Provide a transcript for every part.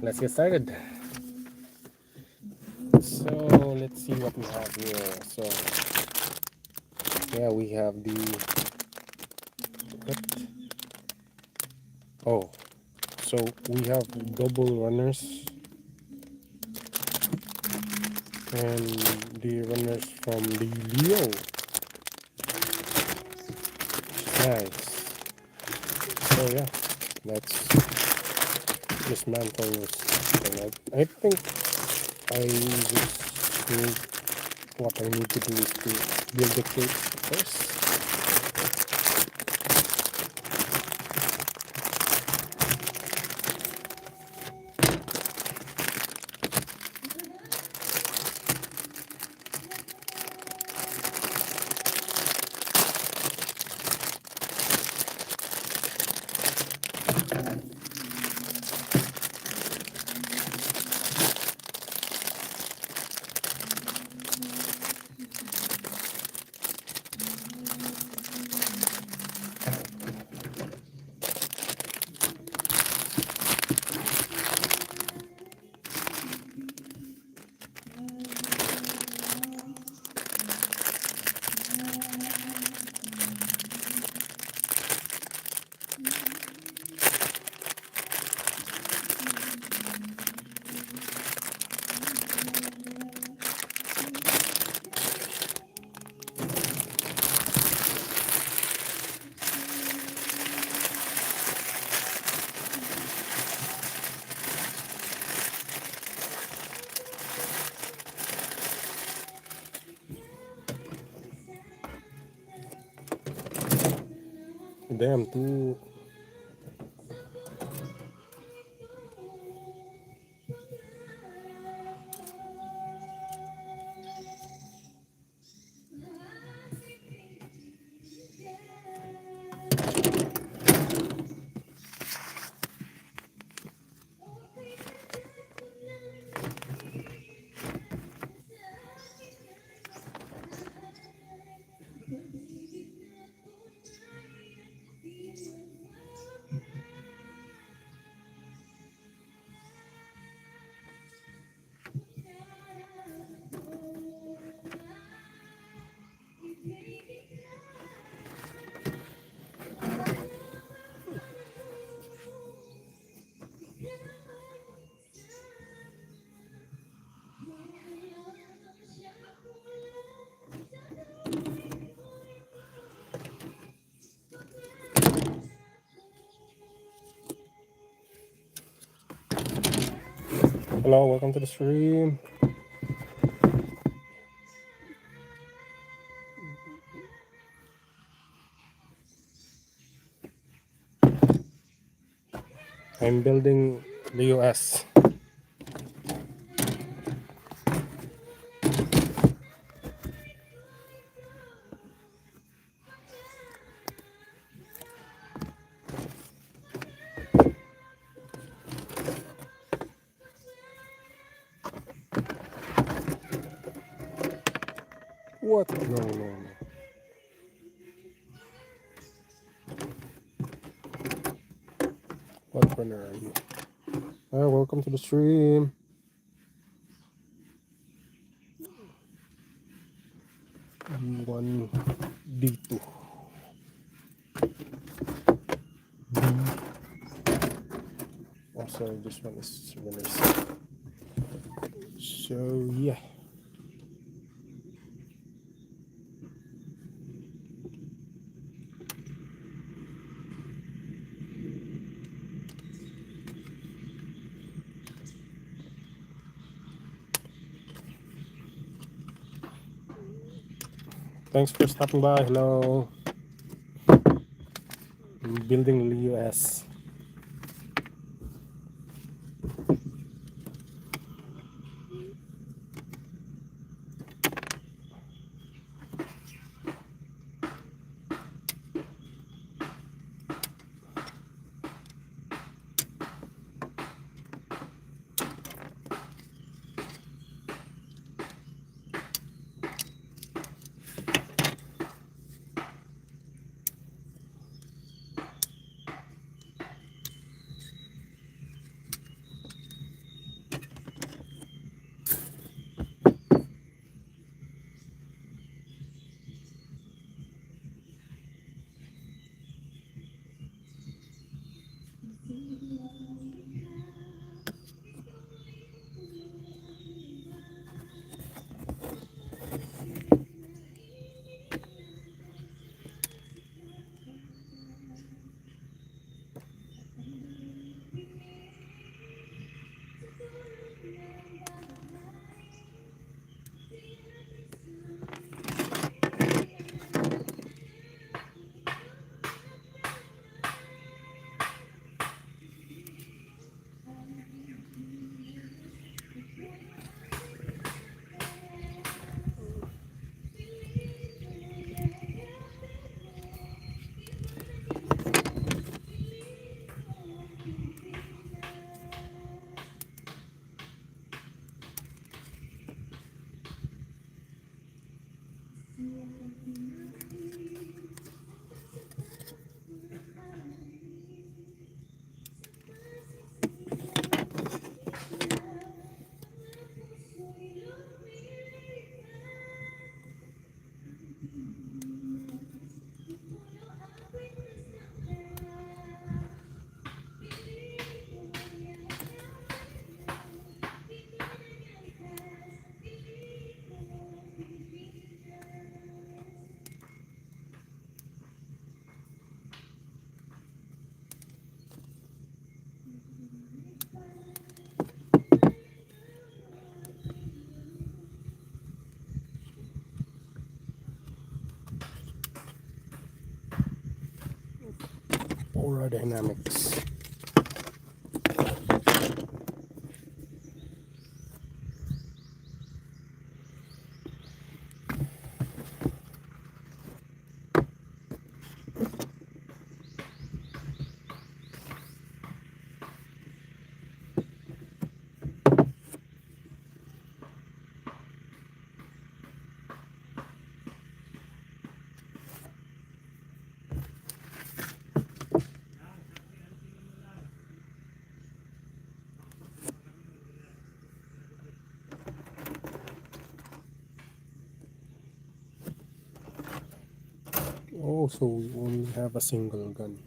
let's get started. So let's see what we have here. So yeah, we have the what? Oh, so we have double runners and the runners from the Leo. Nice. So yeah, let's dismantle this thing. I think I just need what I need to do is to build the cake first. Damn, too. Hello, welcome to the stream. I'm building the US. What? No, no, no. What runner are you? Welcome to the stream. D1, D2. D. Oh, sorry, this one is winners. So, yeah. Thanks for stopping by. Hello. I'm building the US. Aura dynamics. Oh, so we only have a single gun.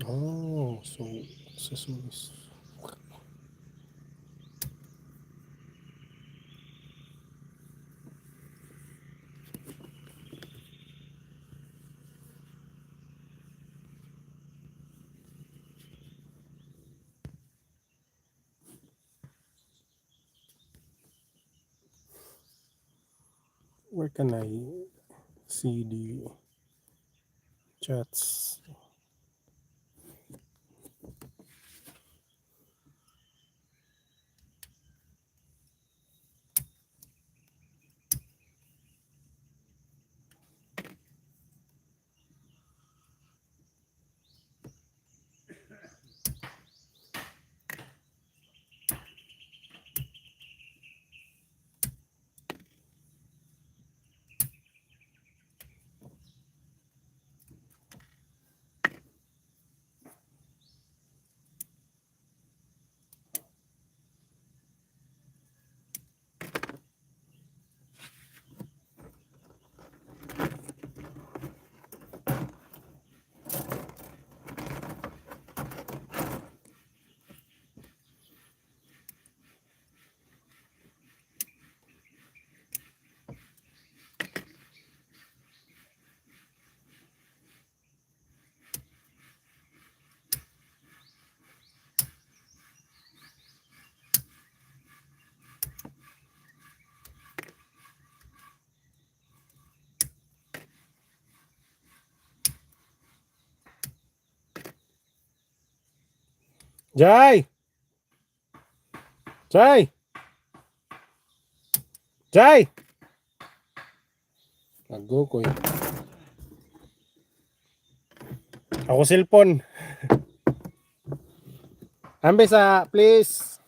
Oh, so accessories. Where can I see the chats? Jai! Jai! Jai! Lago ko eh. Ako cellphone. Ambesa, please.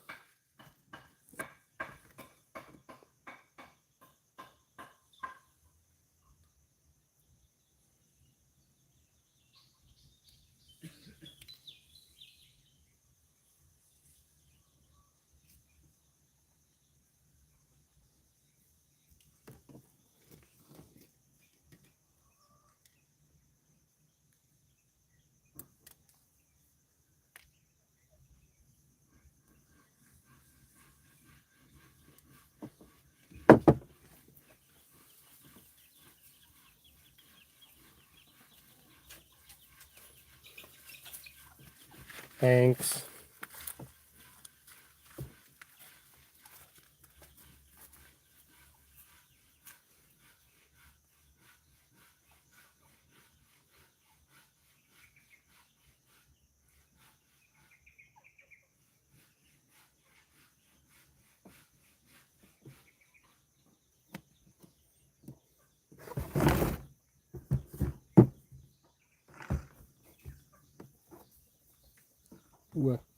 Thanks. Wah.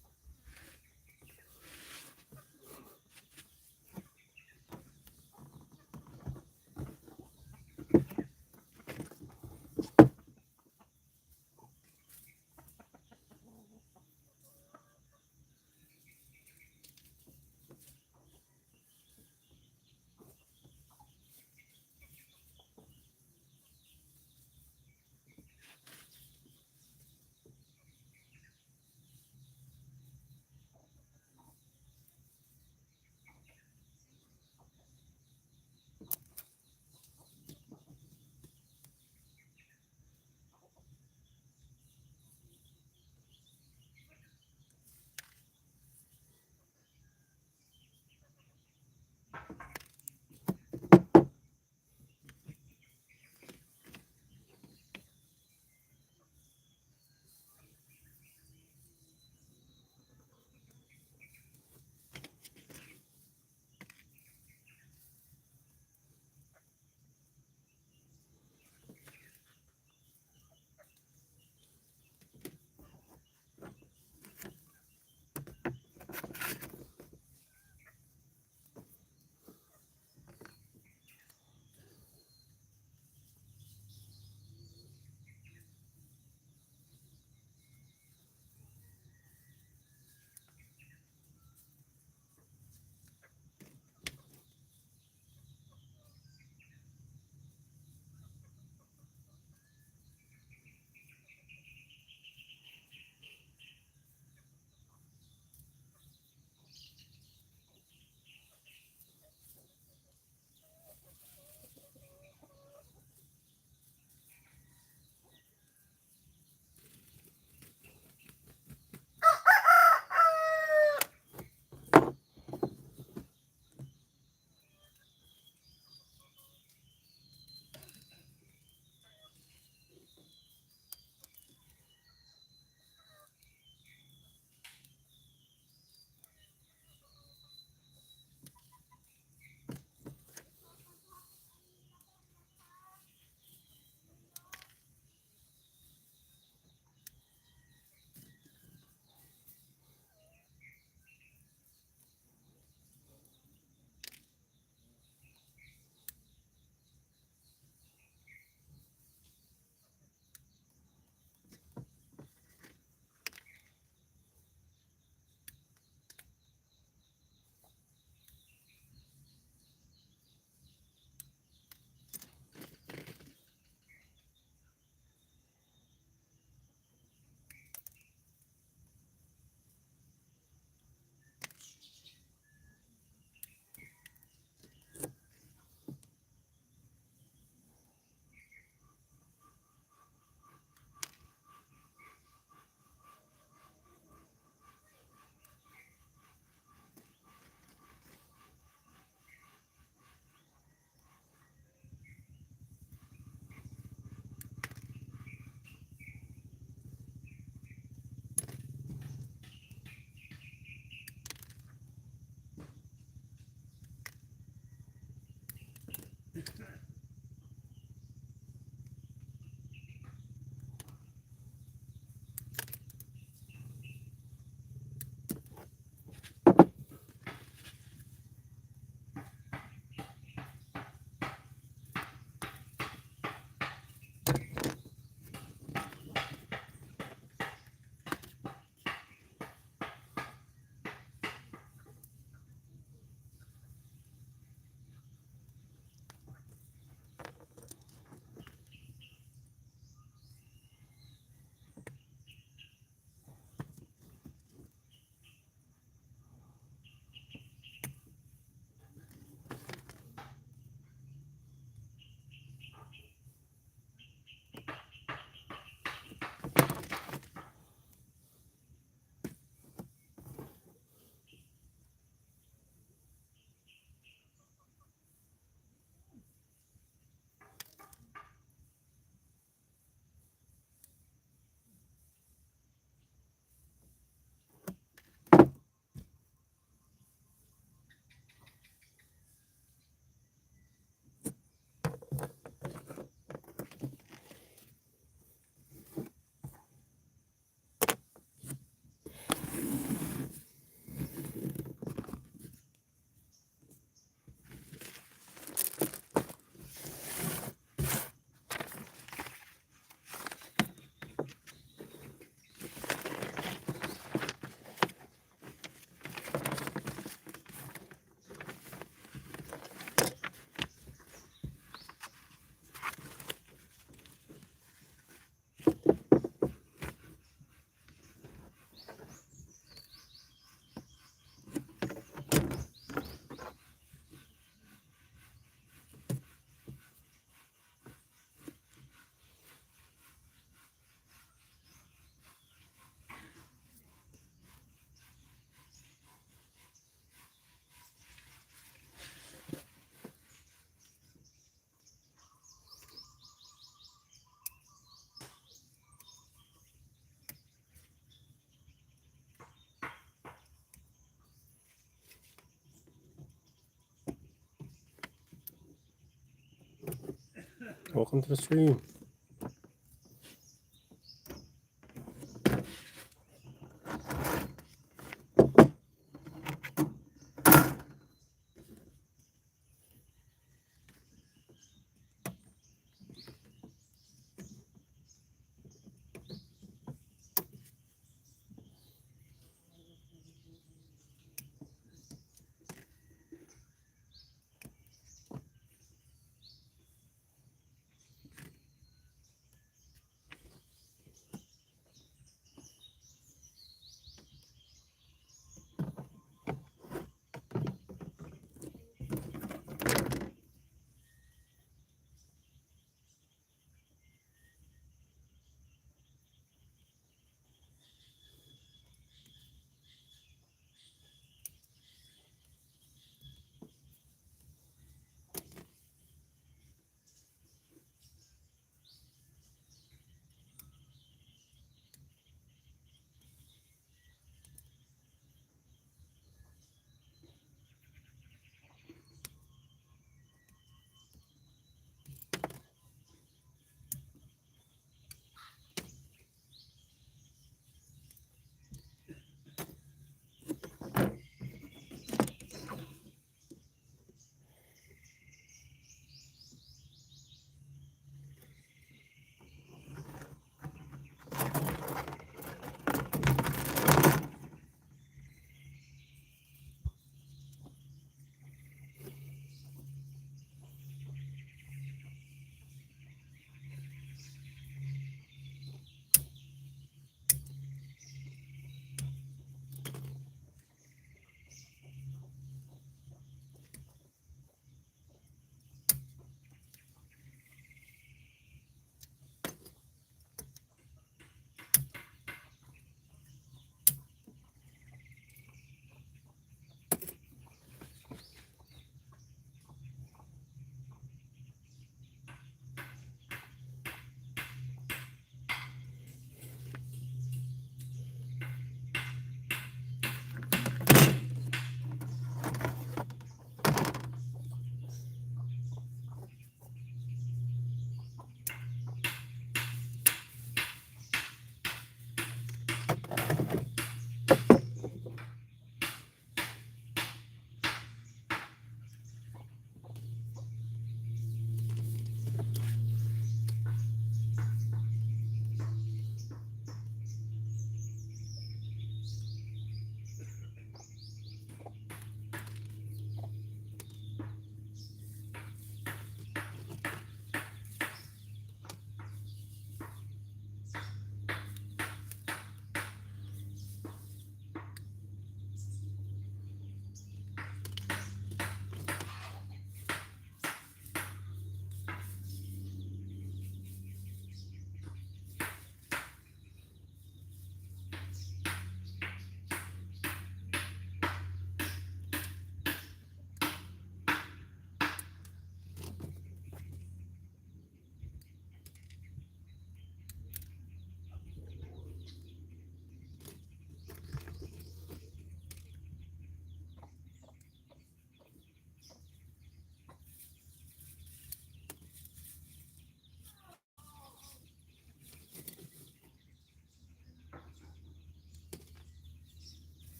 Welcome to the stream.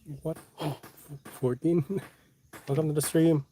What? 14? Welcome to the stream.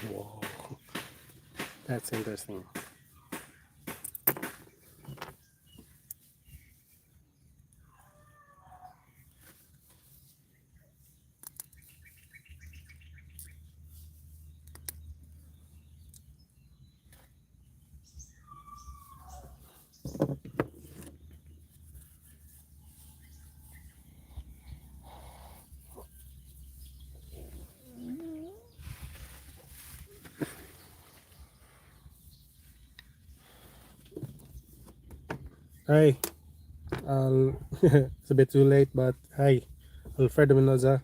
Whoa, that's interesting. Hi, it's a bit too late, but hi, Alfredo Mendoza.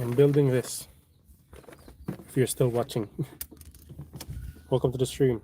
I'm building this. If you're still watching, welcome to the stream.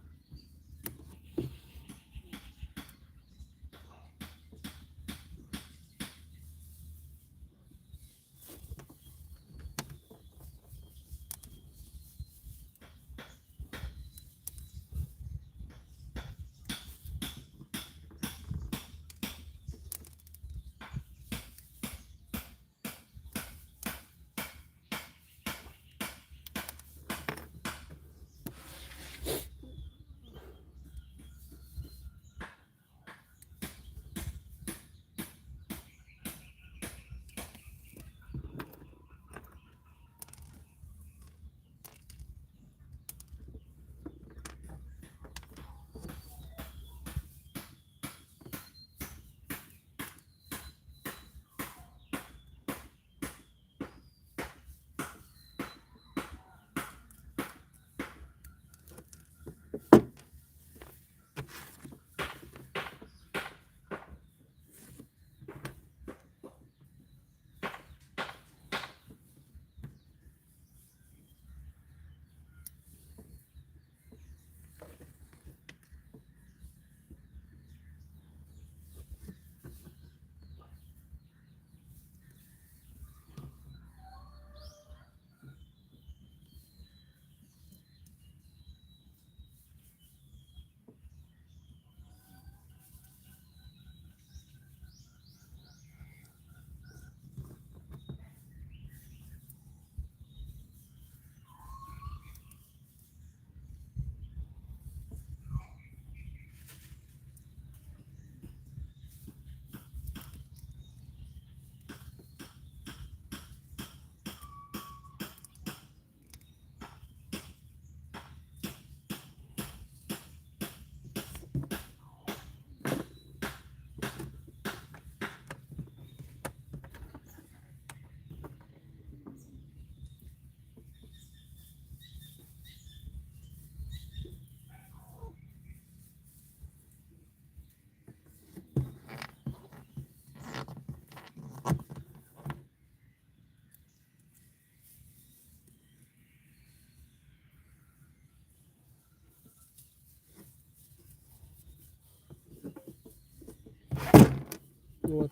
What?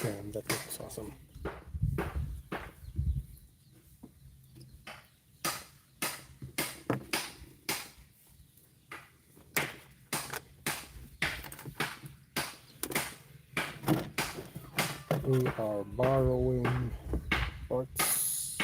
Damn, that looks awesome. We are borrowing parts.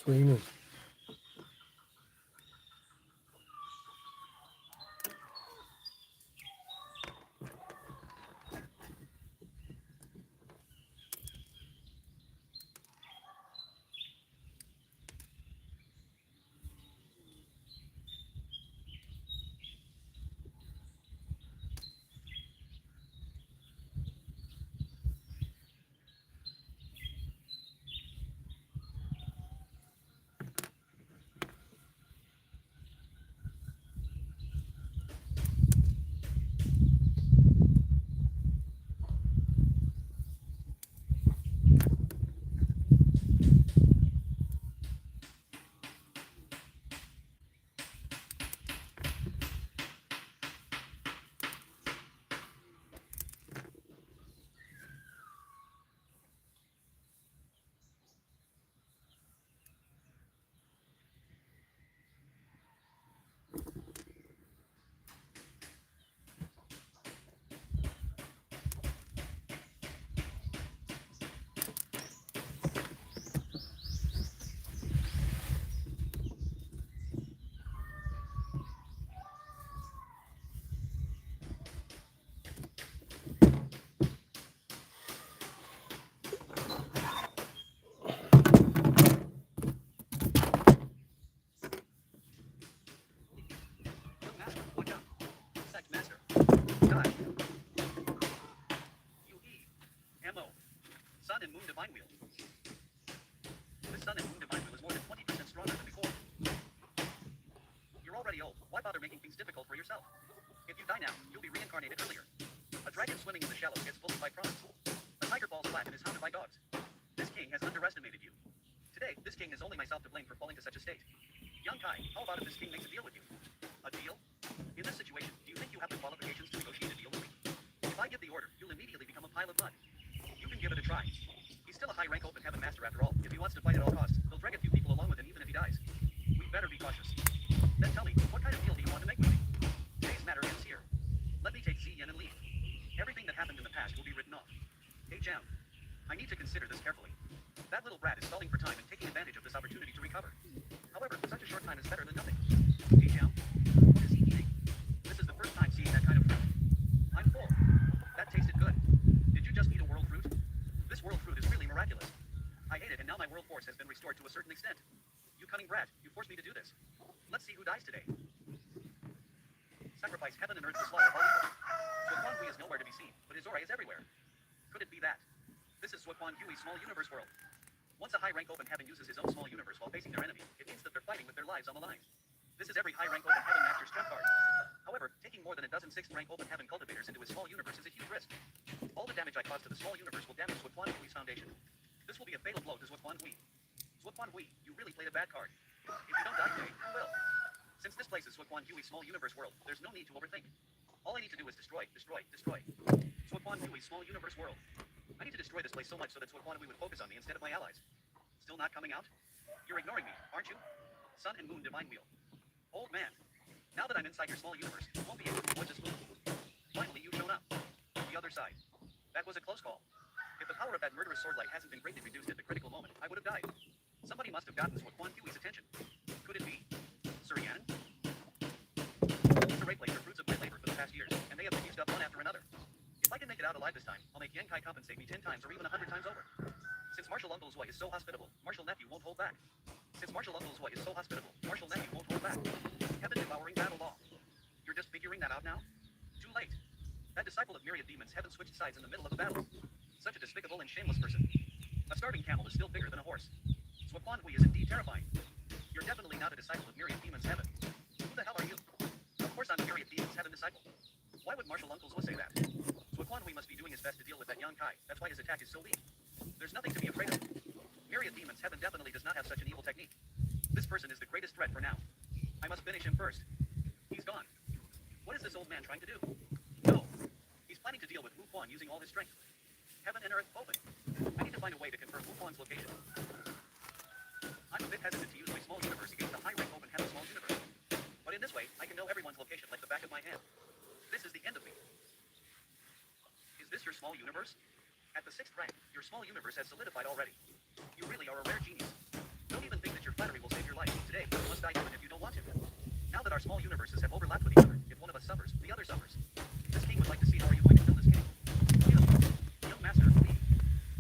It's raining. Sun and Moon Divine Wheel. This Sun and Moon Divine Wheel is more than 20% stronger than before. You're already old. Why bother making things difficult for yourself? If you die now, you'll be reincarnated earlier. A dragon swimming in the shallows gets bullied by prawns. A tiger falls flat and is hounded by dogs. This king has underestimated you. Today, this king has only myself to blame for falling to such a state. Young Kai, how about if this king makes a deal with you? A deal? In this situation, do you think you have the qualifications to negotiate a deal with me? If I give the order, you'll immediately become a pile of mud. You can give it a try. He's still a high-rank open heaven master after all. If he wants to fight at all costs, he'll drag a few people along with him even if he dies. We'd better be cautious. Then tell me, what kind of deal do you want to make with me? Today's matter ends here. Let me take Ziyan and leave. Everything that happened in the past will be written off. Hey Jam, I need to consider this carefully. That little brat is stalling for time and taking advantage of this opportunity to recover. However, such a short time is better than nothing. Hey Jam, what is he eating? This is the first time seeing that kind of fruit. I'm full. That tasted good. Did you just eat a world fruit? This world fruit is really miraculous. I ate it and now my world force has been restored to a certain extent. You cunning brat, you forced me to do this. Let's see who dies today. Sacrifice heaven and earth to slaughter all evil. Suoquan Hui is nowhere to be seen, but his aura is everywhere. Could it be that? This is Suoquan Hui's small universe world. Once a high-rank open heaven uses his own small universe while facing their enemy, it means that they're fighting with their lives on the line. This is every high-rank open heaven master's trump card. However, taking more than a dozen sixth-rank open heaven cultivators into his small universe is a huge risk. All the damage I cause to the small universe will damage Suoquan Hui's foundation. This will be a fatal blow to Suoquan Hui. Suoquan Hui, you really played a bad card. If you don't die today, you will. Since this place is Suoquan Hui's small universe world, there's no need to overthink. All I need to do is destroy. Suoquan Hui's small universe world. I need to destroy this place so much so that Suoquan Hui would focus on me instead of my allies. Still not coming out? You're ignoring me, aren't you? Sun and Moon Divine Wheel. Old man. Now that I'm inside your small universe, you won't be able to avoid this move. Finally, you've shown up. The other side. That was a close call. If the power of that murderous sword light hasn't been greatly reduced at the critical moment, I would have died. Somebody must have gotten Suoquan Hui's attention. Could it be Surian? These array plates are fruits of my labor for the past years, and they have been used up one after another. If I can make it out alive this time, I'll make Yan Kai compensate me 10 times or even 100 times over. Since Martial Uncle Zui is so hospitable, Martial Nephew won't hold back. Heaven-devouring battle law. You're just figuring that out now? Too late. That disciple of myriad demons haven't switched sides in the middle of a battle. Such a despicable and shameless person. A starving camel is still bigger than a horse. Suoquan Hui is indeed terrifying. You're definitely not a disciple of myriad demons heaven. Who the hell are you? Of course I'm a myriad demons heaven disciple. Why would Martial Uncle Zui say that? Suoquan Hui must be doing his best to deal with that young Kai. That's why his attack is so weak. There's nothing to be afraid of. Myriad demons heaven definitely does not have such an evil technique. This person is the greatest threat for now. I must finish him first. He's gone. What is this old man trying to do? No. He's planning to deal with Wu Quan using all his strength. Heaven and earth open. I need to find a way to confirm Wu Quan's location. I'm a bit hesitant to use my small universe against a high-rank open heaven small universe. But in this way, I can know everyone's location like the back of my hand. This is the end of me. Is this your small universe? At the 6th rank, your small universe has solidified already. You really are a rare genius. Don't even think that you're Master flattery will save your life. Today, you must die even if you don't want to. Now that our small universes have overlapped with each other, if one of us suffers, the other suffers. This king would like to see how are you going to kill this king. Young Master, we.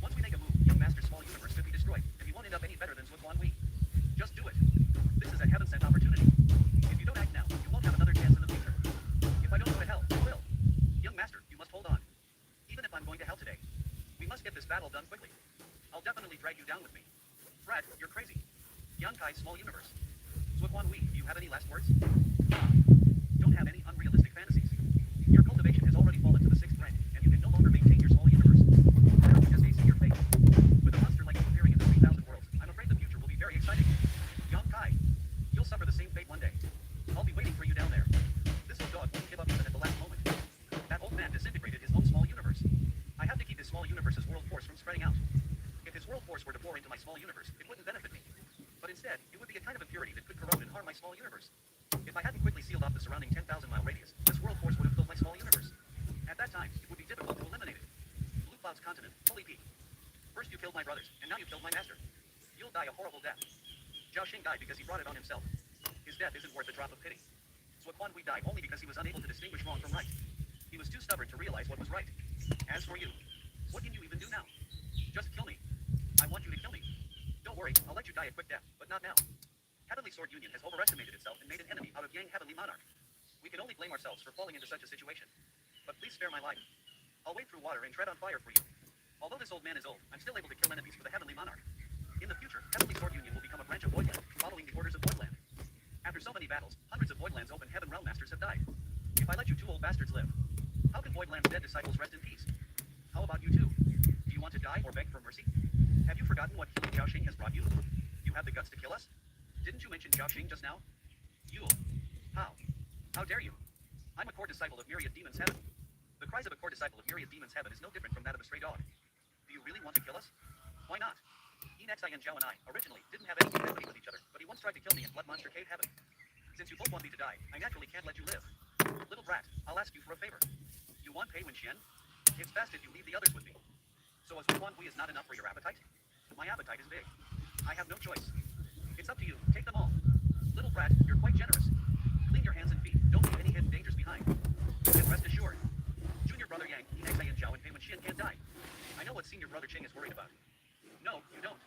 Once we make a move, young Master's small universe could be destroyed, and he won't end up any better than Zhuan We. Just do it. This is a heaven-sent opportunity. If you don't act now, you won't have another chance in the future. If I don't go to hell, you will. Young Master, you must hold on. Even if I'm going to hell today, we must get this battle done quickly. I'll definitely drag you down with me. Brad, you're crazy. Young Kai's small universe. Zhuan We, do you have any last words? Don't have any unrealistic fantasies. Your cultivation has already fallen to the 6th rank, and you can no longer maintain your small universe. Why don't you just AC your fate? With a monster like you appearing in the 3,000 worlds, I'm afraid the future will be very exciting. Young Kai, you'll suffer the same fate one day. I'll be waiting for you down there. This old dog won't give up even at the last moment. That old man disintegrated his own small universe. I have to keep his small universe's world force from spreading out. If his world force were to pour into my small universe, it wouldn't benefit me. But instead, it would be a kind of impurity that could corrode and harm my small universe. If I hadn't quickly sealed off the surrounding 10,000-mile radius, this world force would have filled my small universe. At that time, it would be difficult to eliminate it. Blue Cloud's continent, holy peak. First you killed my brothers, and now you killed my master. You'll die a horrible death. Zhao Xing died because he brought it on himself. His death isn't worth a drop of pity. Zhuan We died only because he was unable to distinguish wrong from right. He was too stubborn to realize what was right. As for you, what can you even do now? Just kill me. I want you to kill me. Don't worry, I'll let you die a quick death, but not now. Heavenly Sword Union has overestimated itself and made an enemy out of Yang Heavenly Monarch. We can only blame ourselves for falling into such a situation. But please spare my life. I'll wade through water and tread on fire for you. Although this old man is old, I'm still able to kill enemies for the Heavenly Monarch. In the future, Heavenly Sword Union will become a branch of Voidland, following the orders of Voidland. After so many battles, hundreds of Voidland's open heaven realm masters have died. If I let you two old bastards live, how can Voidland's dead disciples rest in peace? How about you two? Do you want to die or beg for mercy? Have you forgotten what healing Zhao Xing has brought you? You have the guts to kill us? Didn't you mention Zhao Xing just now? Yule. How? How dare you? I'm a core disciple of Myriad Demons Heaven. The cries of a core disciple of Myriad Demons Heaven is no different from that of a stray dog. Do you really want to kill us? Why not? Enexai and Zhao and I, originally, didn't have any compatibility with each other, but he once tried to kill me in Blood Monster Cave Heaven. Since you both want me to die, I naturally can't let you live. Little brat, I'll ask you for a favor. You want Pei Wenxian? It's best if you leave the others with me. So as Zhuan We is not enough for your appetite? My appetite is big. I have no choice. It's up to you. Take them all. Little brat, you're quite generous. Clean your hands and feet. Don't leave any hidden dangers behind. And rest assured, Junior Brother Yang, Enexai and Zhao and Pei Wenxian can't die. I know what Senior Brother Ching is worried about. No, you don't.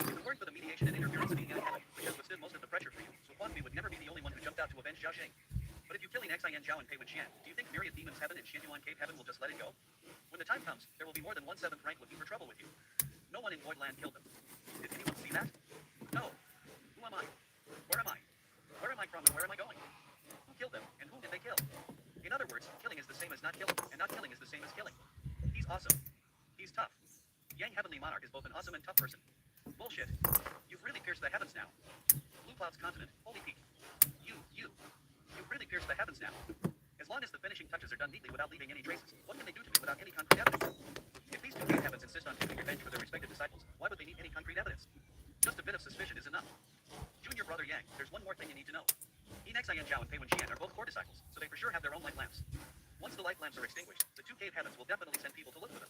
If it weren't for the mediation and interference of Yang Heaven, which has withstood most of the pressure for you, Zhuan We would never be the only one who jumped out to avenge Zhao Xing. But if you kill Enexai and Zhao and Pei Wenxian, do you think Myriad Demons Heaven and Xianyuan Cave Heaven will just let it go? When the time comes, there will be more than 1/7 rank looking for trouble with you. No one in Voidland killed them. Did anyone see that? No. Who am I? Where am I? Where am I from and where am I going? Who killed them and whom did they kill? In other words, killing is the same as not killing, and not killing is the same as killing. He's awesome. He's tough. Yang Heavenly Monarch is both an awesome and tough person. Bullshit. You've really pierced the heavens now. Blue Cloud's continent, holy peak. You've really pierced the heavens now. As long as the finishing touches are done neatly without leaving any traces, what can they do to me without any concrete evidence? If these two great heavens insist on taking revenge for their respective disciples, why would they need any concrete evidence? Just a bit of suspicion is enough. Junior Brother Yang, there's one more thing you need to know. Enexai and Zhao and Pei Wenxian are both core disciples, so they for sure have their own light lamps. Once the light lamps are extinguished, the two cave heavens will definitely send people to look for them.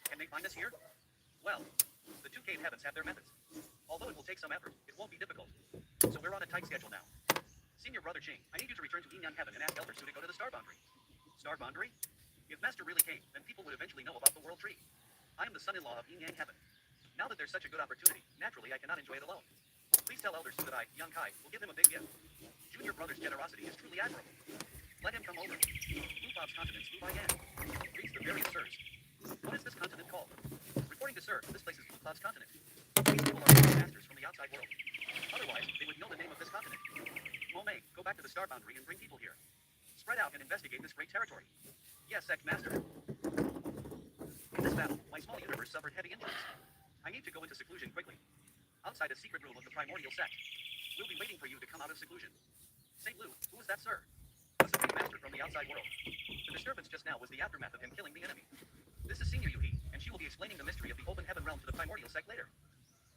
Can they find us here? Well, the two cave heavens have their methods. Although it will take some effort, it won't be difficult. So we're on a tight schedule now. Senior Brother Ching, I need you to return to Yin Yang Heaven and ask Elder Su to go to the Star Boundary. Star Boundary? If Master really came, then people would eventually know about the World Tree. I am the son-in-law of Yin Yang Heaven. Now that there's such a good opportunity, naturally I cannot enjoy it alone. Please tell Elder Su that I, Young Kai, will give him a big gift. Junior Brother's generosity is truly admirable. Let him come over. Blue Cloud's continent, Blue by Yan. Reads the various sirs. What is this continent called? Reporting to Sir, this place is Blue Cloud's continent. These people are all masters from the outside world. Otherwise, they would know the name of this continent. Mochi, go back to the Star Boundary and bring people here. Spread out and investigate this great territory. Yes, ex-master. In this battle, my small universe suffered heavy injuries. I need to go into seclusion quickly. Outside a secret room of the primordial sect. We'll be waiting for you to come out of seclusion. St. Lou, who is that, sir? A supreme master from the outside world. The disturbance just now was the aftermath of him killing the enemy. This is Senior Yuhi, and she will be explaining the mystery of the open heaven realm to the primordial sect later.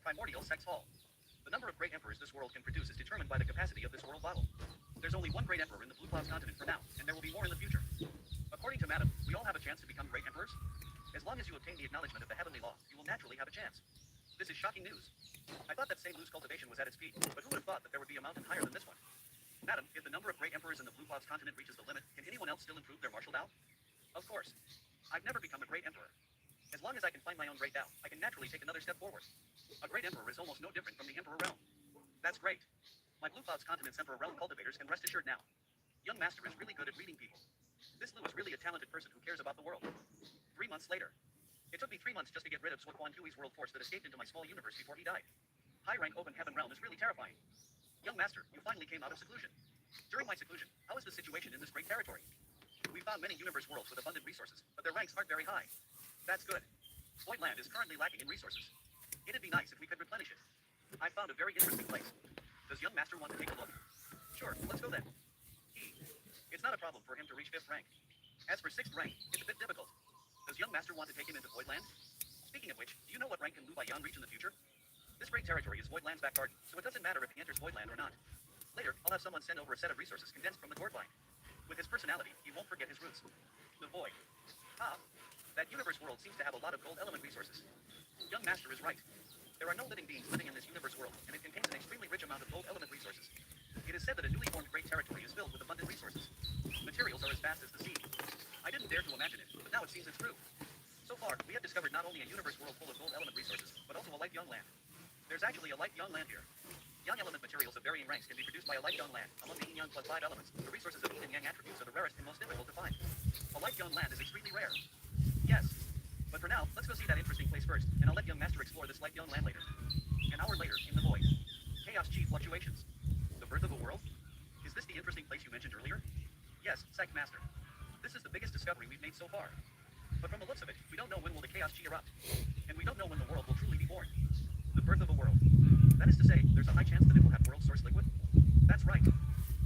Primordial Sect's Hall. The number of great emperors this world can produce is determined by the capacity of this world bottle. There's only one great emperor in the Blue Clouds continent for now, and there will be more in the future. According to Madam, we all have a chance to become great emperors. As long as you obtain the acknowledgement of the heavenly law, you will naturally have a chance. This is shocking news. I thought that St. Lou's cultivation was at its peak, but who would have thought that there would be a mountain higher than this one? Madam, if the number of great emperors in the Blue Clouds continent reaches the limit, can anyone else still improve their martial Tao? Of course. I've never become a great emperor. As long as I can find my own great Tao, I can naturally take another step forward. A great emperor is almost no different from the emperor realm. That's great. My Blue Clouds continent's emperor realm cultivators can rest assured now. Young master is really good at reading people. This Lou is really a talented person who cares about the world. 3 months later. It took me 3 months just to get rid of Swat Hui's world force that escaped into my small universe before he died. High rank open heaven realm is really terrifying. Young master, you finally came out of seclusion. During my seclusion, how is the situation in this great territory? We found many universe worlds with abundant resources, but their ranks aren't very high. That's good. Void land is currently lacking in resources. It'd be nice if we could replenish it. I found a very interesting place. Does young master want to take a look? Sure, let's go then. It's not a problem for him to reach 5th rank. As for 6th rank, it's a bit difficult. Does young master want to take him into Void land? Speaking of which, do you know what rank can Lu Baiyan reach in the future? This great territory is Void land's back garden, so it doesn't matter if he enters Void land or not. Later, I'll have someone send over a set of resources condensed from the Gourd line. With his personality, he won't forget his roots. The Void. Ah, that universe world seems to have a lot of gold element resources. Young master is right. There are no living beings living in this universe world, and it contains an extremely rich amount of gold element resources. It is said that a newly formed great territory is filled with abundant resources. Materials are as vast as the sea. I didn't dare to imagine it, but now it seems it's true. So far, we have discovered not only a universe world full of gold element resources, but also a life young land. There's actually a life young land here. Young element materials of varying ranks can be produced by a life young land. Among the yin yang plus 5 elements, the resources of yin and yang attributes are the rarest and most difficult to find. A life young land is extremely rare. Yes. But for now, let's go see that interesting place first, and I'll let young master explore this life young land later. An hour later, in the void. Chaos Chi fluctuations. The birth of a world? Is this the interesting place you mentioned earlier? Yes, Psych Master. This is the biggest discovery we've made so far. But from the looks of it, we don't know when will the Chaos Chi erupt. And we don't know when the world will truly be born. The birth of a world. That is to say, there's a high chance that it will have world source liquid? That's right.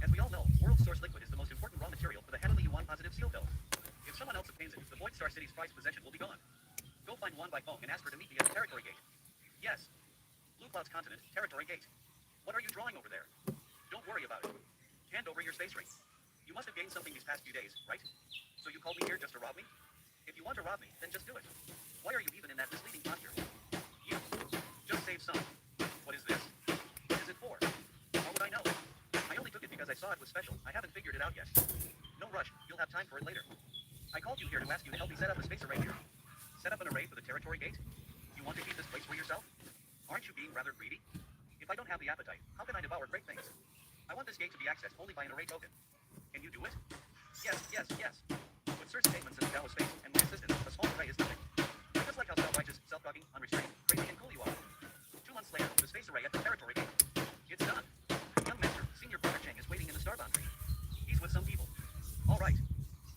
As we all know, world source liquid is the most important raw material for the heavenly Yuan positive seal pill. If someone else obtains it, the Void Star City's prized possession will be gone. Go find Juan by phone and ask her to meet me at the territory gate. Yes. Blue Clouds continent, territory gate. What are you drawing over there? Don't worry about it. Hand over your space ring. You must have gained something these past few days, right? So you called me here just to rob me? If you want to rob me, then just do it. Why are you even in that misleading posture? You. Just save some. What is this? What is it for? How would I know? I only took it because I saw it was special. I haven't figured it out yet. No rush. You'll have time for it later. I called you here to ask you to help me set up a space array here. Set up an array for the territory gate? You want to keep this place for yourself? Aren't you being rather greedy? If I don't have the appetite, how can I devour great things? I want this gate to be accessed only by an array token. Can you do it? Yes, yes, yes. With certain statements in the Dao space and my assistance, a small array is nothing. Just like how self-righteous, self-dogging, unrestrained, crazy, and cool you are. 2 months later, the space array at the territory gate. It's done. Young master, senior brother Cheng is waiting in the star boundary. He's with some people. All right.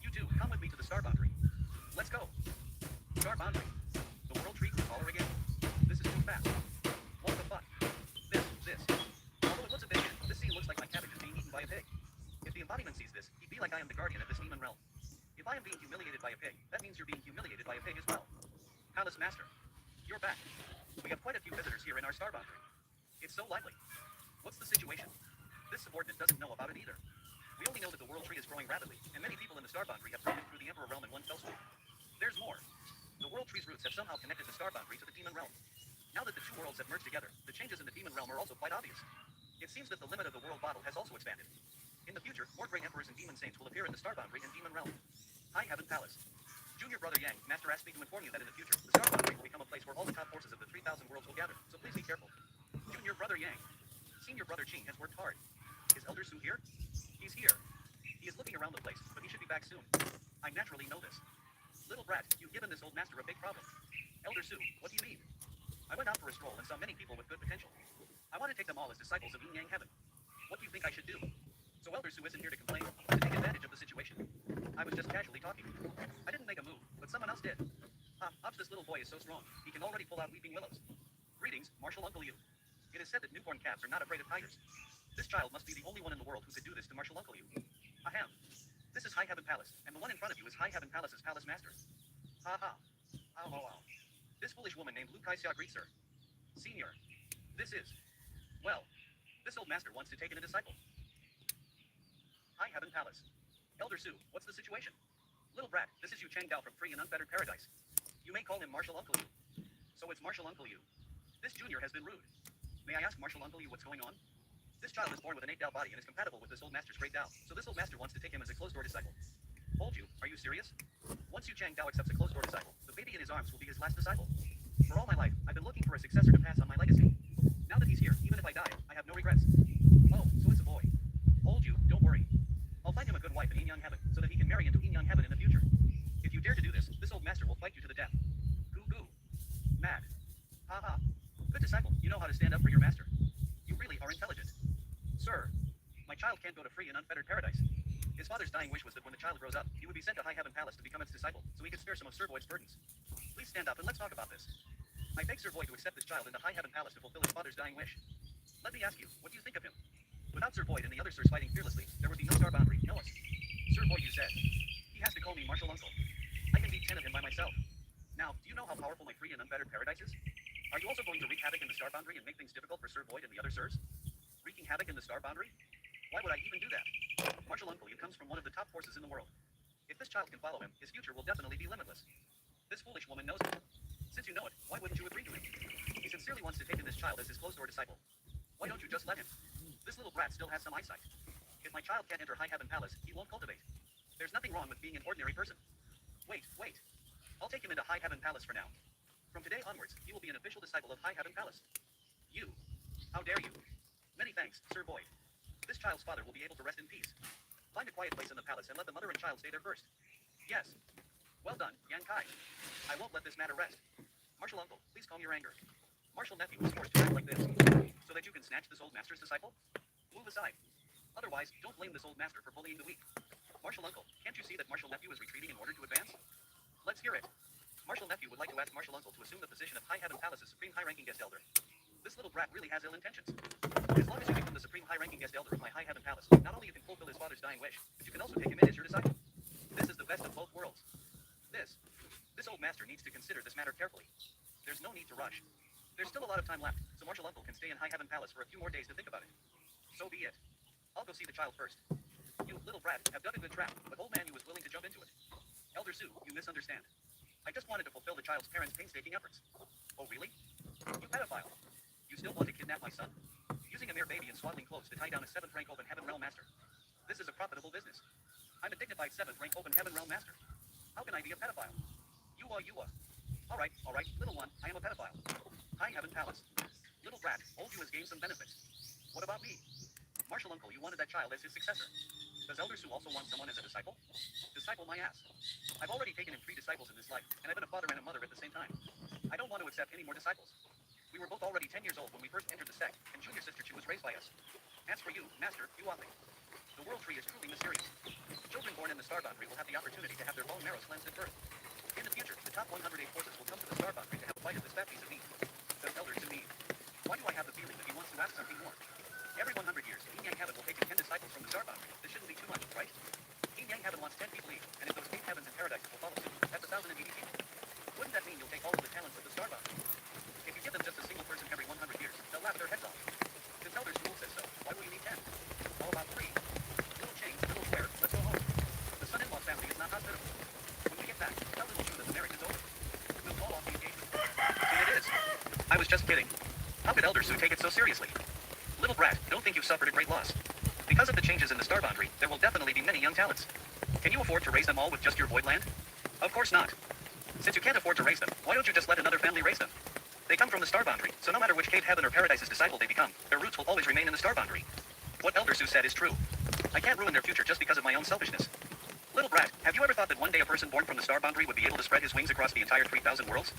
You two, come with me to the star boundary. Let's go. Star boundary. The world tree grew taller again. This is too fast. What the fuck? This. Although it looks a bit weird, this scene looks like my cabbage is being eaten by a pig. If the embodiment sees this, he'd be like I am the guardian of this demon realm. If I am being humiliated by a pig, that means you're being humiliated by a pig as well. Palace Master, you're back. We have quite a few visitors here in our star boundary. It's so lively. What's the situation? This subordinate doesn't know about it either. We only know that the world tree is growing rapidly, and many people in the star boundary have broken through the emperor realm in one fell swoop. There's more. The world tree's roots have somehow connected the star boundary to the demon realm. Now that the two worlds have merged together, the changes in the demon realm are also quite obvious. It seems that the limit of the world bottle has also expanded. In the future, more great emperors and demon saints will appear in the star boundary and demon realm. High Heaven Palace. Junior Brother Yang, Master asked me to inform you that in the future, the star boundary will become a place where all the top forces of the 3,000 worlds will gather, so please be careful. Junior Brother Yang. Senior Brother Qing has worked hard. Is Elder Su here? He's here. He is looking around the place, but he should be back soon. I naturally know this. Little brat, you've given this old master a big problem. Elder Su, what do you mean? I went out for a stroll and saw many people with good potential. I want to take them all as disciples of Yin Yang Heaven. What do you think I should do? So Elder Su isn't here to complain, but to take advantage of the situation. I was just casually talking. I didn't make a move, but someone else did. Ops, this little boy is so strong, he can already pull out weeping willows. Greetings, Marshal Uncle Yu. It is said that newborn calves are not afraid of tigers. This child must be the only one in the world who could do this to Marshal Uncle Yu. Ahem. This is High Heaven Palace, and the one in front of you is High Heaven Palace's Palace Master. Ha ha. Ow, ow, ow. This foolish woman named Mochi2xSensei greets her. Senior. This is. Well, this old master wants to take in a disciple. High Heaven Palace. Elder Su, what's the situation? Little brat, this is Yu Chang Dao from Free and Unfettered Paradise. You may call him Marshal Uncle Yu. So it's Marshal Uncle Yu. This junior has been rude. May I ask Marshal Uncle you what's going on? This child is born with an 8 Dao body and is compatible with this old master's great Dao. So this old master wants to take him as a closed-door disciple. Hold you, are you serious? Once Yu Chang Dao accepts a closed-door disciple, the baby in his arms will be his last disciple. For all my life, I've been looking for a successor to pass on my legacy. Now that he's here, even if I die, I have no regrets. Oh, so it's a boy. Hold you, don't worry. I'll find him a good wife in Yin Yang Heaven, so that he can marry into Yin Yang Heaven in the future. If you dare to do this old master will fight you to the death. Goo goo. Mad. Ha ha. Good disciple, you know how to stand up for your master. You really are intelligent. Sir, my child can't go to free and unfettered paradise. His father's dying wish was that when the child grows up, he would be sent to High Heaven Palace to become its disciple, so he could spare some of Sir Void's burdens. Please stand up and let's talk about this. I beg Sir Void to accept this child into High Heaven Palace to fulfill his father's dying wish. Let me ask you, what do you think of him? Without Sir Void and the other Sirs fighting fearlessly, there would be no star boundary, no us. Sir Void, you said. He has to call me Marshal Uncle. I can beat 10 of him by myself. Now, do you know how powerful my free and unfettered paradise is? Are you also going to wreak havoc in the star boundary and make things difficult for Sir Void and the other Sirs? Wreaking havoc in the star boundary? Why would I even do that? Marshal Uncle, you comes from one of the top forces in the world. If this child can follow him, his future will definitely be limitless. This foolish woman knows it. Since you know it, why wouldn't you agree to it? He sincerely wants to take in this child as his closed-door disciple. Why don't you just let him? This little brat still has some eyesight. If my child can't enter High Heaven Palace, he won't cultivate. There's nothing wrong with being an ordinary person. Wait. I'll take him into High Heaven Palace for now. From today onwards, he will be an official disciple of High Heaven Palace. You. How dare you? Many thanks, Sir Void. This child's father will be able to rest in peace. Find a quiet place in the palace and let the mother and child stay there first. Yes. Well done, Yan Kai. I won't let this matter rest. Marshal Uncle, please calm your anger. Marshal Nephew was forced to act like this, so that you can snatch this old master's disciple? Move aside. Otherwise, don't blame this old master for bullying the weak. Marshal Uncle, can't you see that Marshal Nephew is retreating in order to advance? Let's hear it. Marshal Nephew would like to ask Marshal Uncle to assume the position of High Heaven Palace's Supreme High-Ranking Guest Elder. This little brat really has ill intentions. As long as you become the Supreme High-Ranking Guest Elder of my High Heaven Palace, not only you can fulfill his father's dying wish, but you can also take him in as your disciple. This is the best of both worlds. This old master needs to consider this matter carefully. There's no need to rush. There's still a lot of time left, so Marshal Uncle can stay in High Heaven Palace for a few more days to think about it. So be it. I'll go see the child first. You, little brat, have dug a good trap, but old man you was willing to jump into it. Elder Su, you misunderstand. I just wanted to fulfill the child's parents' painstaking efforts. Oh really? You pedophile. You still want to kidnap my son? Using a mere baby in swaddling clothes to tie down a 7th rank Open Heaven Realm Master. This is a profitable business. I'm a dignified 7th rank Open Heaven Realm Master. How can I be a pedophile? You are. Alright, little one, I am a pedophile. High Heaven Palace. Little brat, old you has gained some benefits. What about me? Marshal Uncle, you wanted that child as his successor. Does Elder Su also want someone as a disciple? Disciple my ass. I've already taken in 3 disciples in this life, and I've been a father and a mother at the same time. I don't want to accept any more disciples. We were both already 10 years old when we first entered the sect, and junior sister Chu was raised by us. As for you, Master, you ought me. The world tree is truly mysterious. Children born in the star boundary will have the opportunity to have their bone marrow cleansed at birth. In the future, the top 108 forces will come to the star boundary to have a bite of this fat piece of meat. Does Elder Su need? Why do I have the feeling that he wants to ask something more? Every 100 years, Yin Yang Heaven will take in 10 disciples from the star boundary. This shouldn't be too much, right? Yin Yang Heaven wants 10 people each, and if those 8 heavens and paradises will follow suit, that's 1,080 people. Wouldn't that mean you'll take all of the talents of the star boundary? If you give them just a single person every 100 years, they'll laugh their heads off. Since Elder Su says so, why will you need 10? How about 3? Little change, little square, let's go home. The son-in-law family is not hospitable. When we get back, tell little Chu that the marriage is over. We'll call off the engagement. And it is. I was just kidding. How could Elder Su take it so seriously? Little brat, don't think you've suffered a great loss. Because of the changes in the star boundary, there will definitely be many young talents. Can you afford to raise them all with just your void land? Of course not. Since you can't afford to raise them, why don't you just let another family raise them? They come from the star boundary, so no matter which cave heaven or paradise's disciple they become, their roots will always remain in the star boundary. What Elder Su said is true. I can't ruin their future just because of my own selfishness. Little brat, have you ever thought that one day a person born from the star boundary would be able to spread his wings across the entire 3,000 worlds?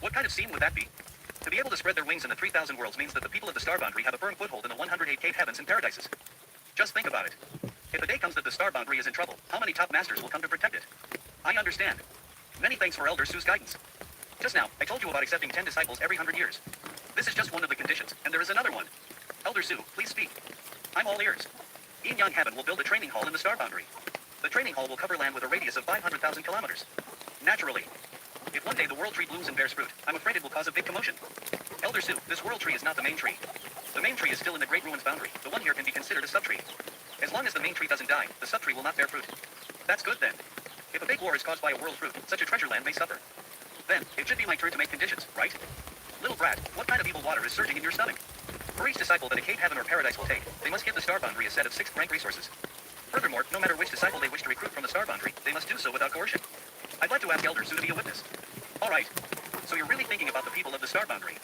What kind of scene would that be? To be able to spread their wings in the 3,000 worlds means that the people of the star boundary have a firm foothold in the 108 cave heavens and paradises. Just think about it. If a day comes that the star boundary is in trouble, how many top masters will come to protect it? I understand. Many thanks for Elder Su's guidance. Just now, I told you about accepting 10 disciples every 100 years. This is just one of the conditions, and there is another one. Elder Su, please speak. I'm all ears. Yin Yang Heaven will build a training hall in the star boundary. The training hall will cover land with a radius of 500,000 kilometers. Naturally. If one day the world tree blooms and bears fruit, I'm afraid it will cause a big commotion. Elder Su, this world tree is not the main tree. The main tree is still in the Great Ruins boundary. The one here can be considered a subtree. As long as the main tree doesn't die, the subtree will not bear fruit. That's good then. If a big war is caused by a world fruit, such a treasure land may suffer. Then, it should be my turn to make conditions, right? Little brat, what kind of evil water is surging in your stomach? For each disciple that a cave heaven or paradise will take, they must give the star boundary a set of 6th rank resources. Furthermore, no matter which disciple they wish to recruit from the star boundary, they must do so without coercion. I'd like to ask Elder Sue to be a witness. Alright, so you're really thinking about the people of the star boundary.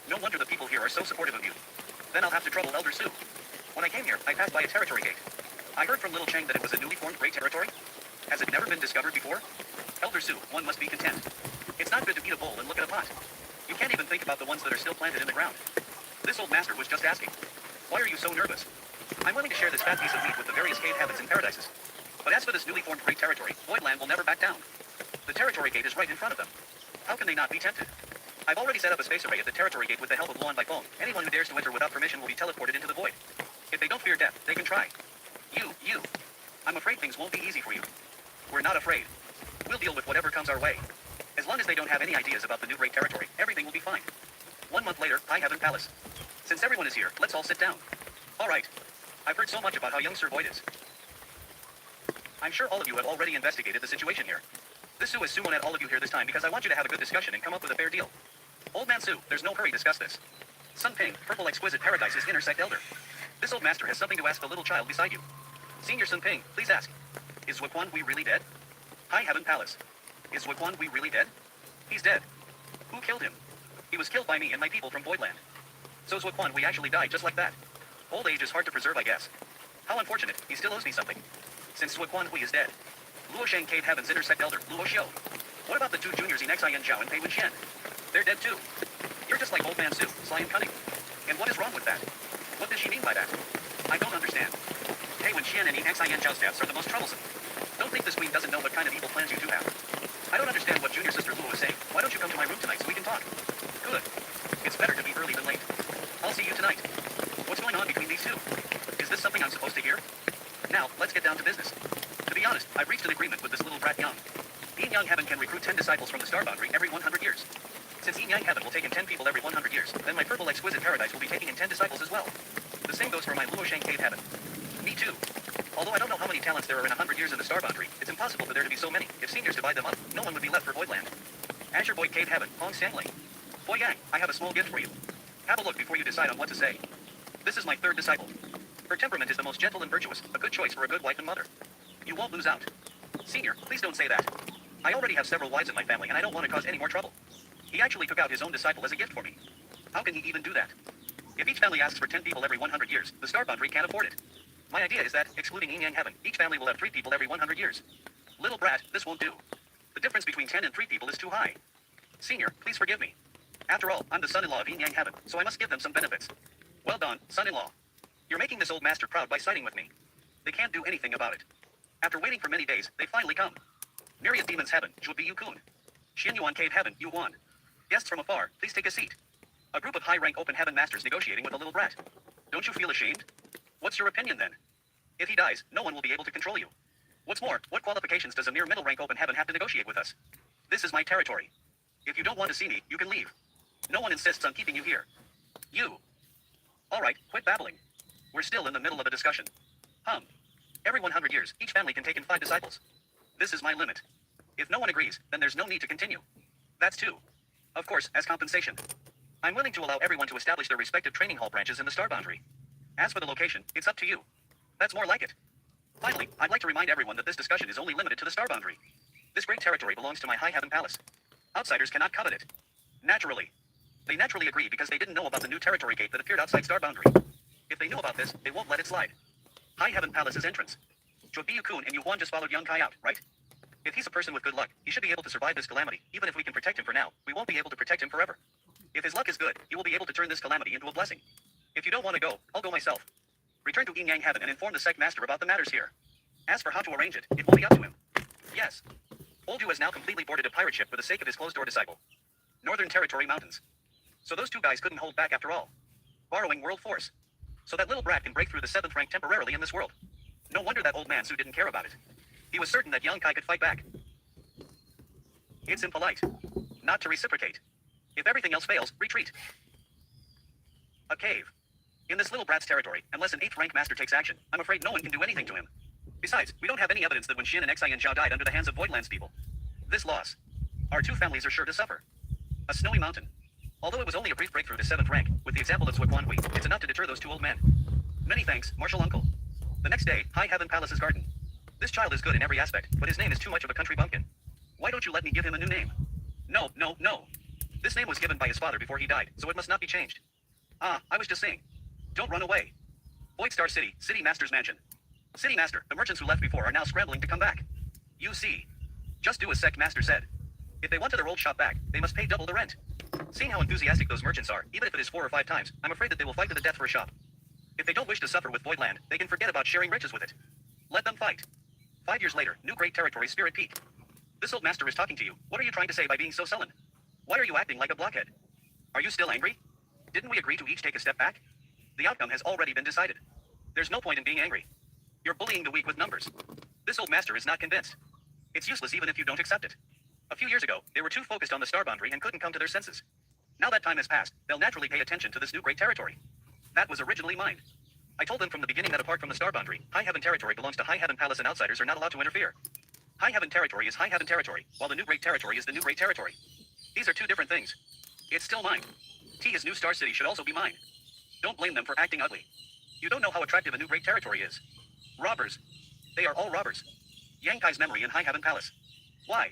No wonder the people here are so supportive of you. Then I'll have to trouble Elder Sue. When I came here, I passed by a territory gate. I heard from Little Chang that it was a newly formed great territory. Has it never been discovered before? Elder Sue, one must be content. It's not good to eat a bowl and look at a pot. You can't even think about the ones that are still planted in the ground. This old master was just asking, why are you so nervous? I'm willing to share this fat piece of meat with the various cave heavens and paradises. But as for this newly formed great territory, Voidland will never back down. The territory gate is right in front of them. How can they not be tempted? I've already set up a space array at the territory gate with the help of Luan by phone. Anyone who dares to enter without permission will be teleported into the void. If they don't fear death, they can try. You. I'm afraid things won't be easy for you. We're not afraid. We'll deal with whatever comes our way. As long as they don't have any ideas about the new great territory, everything will be fine. 1 month later, High Heaven Palace. Since everyone is here, let's all sit down. Alright. I've heard so much about how young Sir Void is. I'm sure all of you have already investigated the situation here. This Sue is summoned at all of you here this time because I want you to have a good discussion and come up with a fair deal. Old Man Sue, there's no hurry, discuss this. Sun Ping, Purple Exquisite Paradise's intersect elder. This old master has something to ask the little child beside you. Senior Sun Ping, please ask. Is Wukwan Hui really dead? High Heaven Palace. Is Wukwan Hui really dead? He's dead. Who killed him? He was killed by me and my people from Voidland. So Wukwan Hui actually died just like that. Old age is hard to preserve, I guess. How unfortunate, he still owes me something. Since Wukwan Hui is dead. Luo Shang Cave Heavens intersect elder, Luo Xiu. What about the two juniors Yin Xian Zhao and Pei Wen Xian? They're dead too. You're just like Old Man Sue, sly and cunning. And what is wrong with that? What does she mean by that? I don't understand. Pei Wen Xian and Yin Xian Zhao's deaths are the most troublesome. Don't think this queen doesn't know what kind of evil plans you two have. I don't understand what junior sister Luo is saying. Why don't you come to my room tonight so we can talk? Good. It's better to be early than late. I'll see you tonight. What's going on between these two? Is this something I'm supposed to hear? Now, let's get down to business. To be honest, I've reached an agreement with this little brat Yang. Yin Yang Heaven can recruit 10 disciples from the star boundary every 100 years. Since Yin Yang Heaven will take in 10 people every 100 years, then my Purple Exquisite Paradise will be taking in 10 disciples as well. The same goes for my Luo Shang Cave Heaven. Me too. Although I don't know how many talents there are in 100 years in the star boundary, it's impossible for there to be so many. If seniors divide them up, no one would be left for Voidland. Azure Void Cave Heaven, Hong Stanley. Boy Yang, I have a small gift for you. Have a look before you decide on what to say. This is my third disciple. Her temperament is the most gentle and virtuous, a good choice for a good wife and mother. You won't lose out. Senior, please don't say that. I already have several wives in my family and I don't want to cause any more trouble. He actually took out his own disciple as a gift for me. How can he even do that? If each family asks for 10 people every 100 years, the star boundary can't afford it. My idea is that, excluding Yin Yang Heaven, each family will have 3 people every 100 years. Little brat, this won't do. The difference between 10 and 3 people is too high. Senior, please forgive me. After all, I'm the son-in-law of Yin Yang Heaven, so I must give them some benefits. Well done, son-in-law. You're making this old master proud by siding with me. They can't do anything about it. After waiting for many days, they finally come. Myriad Demons Heaven, Zhubi Yukun. Xianyuan Cave Heaven, Yuan. Guests from afar, please take a seat. A group of high-rank open heaven masters negotiating with a little brat. Don't you feel ashamed? What's your opinion then? If he dies, no one will be able to control you. What's more, what qualifications does a mere middle-rank open heaven have to negotiate with us? This is my territory. If you don't want to see me, you can leave. No one insists on keeping you here. You. Alright, quit babbling. We're still in the middle of a discussion. Every 100 years, each family can take in 5 disciples. This is my limit. If no one agrees, then there's no need to continue. That's 2. Of course, as compensation. I'm willing to allow everyone to establish their respective training hall branches in the star boundary. As for the location, it's up to you. That's more like it. Finally, I'd like to remind everyone that this discussion is only limited to the star boundary. This great territory belongs to my High Heaven Palace. Outsiders cannot covet it. Naturally. They naturally agreed because they didn't know about the new territory gate that appeared outside star boundary. If they knew about this, they won't let it slide. High Heaven Palace's entrance. Jobiyu Kun and Yuan just followed Young Kai out, right? If he's a person with good luck, he should be able to survive this calamity. Even if we can protect him for now, we won't be able to protect him forever. If his luck is good, he will be able to turn this calamity into a blessing. If you don't want to go, I'll go myself. Return to Yin Yang Heaven and inform the sect master about the matters here. As for how to arrange it, it will be up to him. Yes. Old Yu has now completely boarded a pirate ship for the sake of his closed-door disciple. Northern Territory Mountains. So those two guys couldn't hold back after all. Borrowing world force. So that little brat can break through the 7th rank temporarily in this world. No wonder that old man Su didn't care about it. He was certain that Yang Kai could fight back. It's impolite. Not to reciprocate. If everything else fails, retreat. A cave. In this little brat's territory, unless an 8th rank master takes action, I'm afraid no one can do anything to him. Besides, we don't have any evidence that when Xin and Xian Zhao died under the hands of Voidlands people. This loss. Our 2 families are sure to suffer. A snowy mountain. Although it was only a brief breakthrough to 7th rank, with the example of Zuokwan Hui, it's enough to deter those two old men. Many thanks, Martial Uncle. The next day, High Heaven Palace's garden. This child is good in every aspect, but his name is too much of a country bumpkin. Why don't you let me give him a new name? No, no, no. This name was given by his father before he died, so it must not be changed. Ah, I was just saying. Don't run away. Void Star City, City Master's Mansion. City Master, the merchants who left before are now scrambling to come back. You see. Just do as Sect Master said. If they want their old shop back, they must pay double the rent. Seeing how enthusiastic those merchants are, even if it is 4 or 5 times, I'm afraid that they will fight to the death for a shop. If they don't wish to suffer with Voidland, they can forget about sharing riches with it. Let them fight. 5 years later, New Great Territory, Spirit Peak. This old master is talking to you. What are you trying to say by being so sullen? Why are you acting like a blockhead? Are you still angry? Didn't we agree to each take a step back? The outcome has already been decided. There's no point in being angry. You're bullying the weak with numbers. This old master is not convinced. It's useless even if you don't accept it. A few years ago, they were too focused on the star boundary and couldn't come to their senses. Now that time has passed, they'll naturally pay attention to this new great territory. That was originally mine. I told them from the beginning that apart from the star boundary, High Heaven territory belongs to High Heaven Palace and outsiders are not allowed to interfere. High Heaven territory is High Heaven territory, while the new great territory is the new great territory. These are two different things. It's still mine. His new Star City should also be mine. Don't blame them for acting ugly. You don't know how attractive a new great territory is. Robbers. They are all robbers. Yang Kai's memory in High Heaven Palace. Why?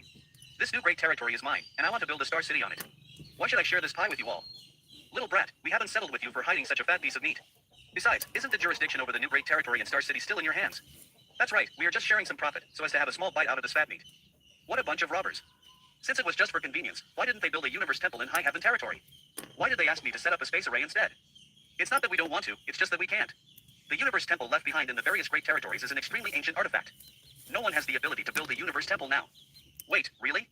This new great territory is mine, and I want to build a Star City on it. Why should I share this pie with you all? Little brat, we haven't settled with you for hiding such a fat piece of meat. Besides, isn't the jurisdiction over the new great territory and Star City still in your hands? That's right, we are just sharing some profit, so as to have a small bite out of this fat meat. What a bunch of robbers. Since it was just for convenience, why didn't they build a universe temple in High Heaven territory? Why did they ask me to set up a space array instead? It's not that we don't want to, it's just that we can't. The universe temple left behind in the various great territories is an extremely ancient artifact. No one has the ability to build a universe temple now. Wait, really?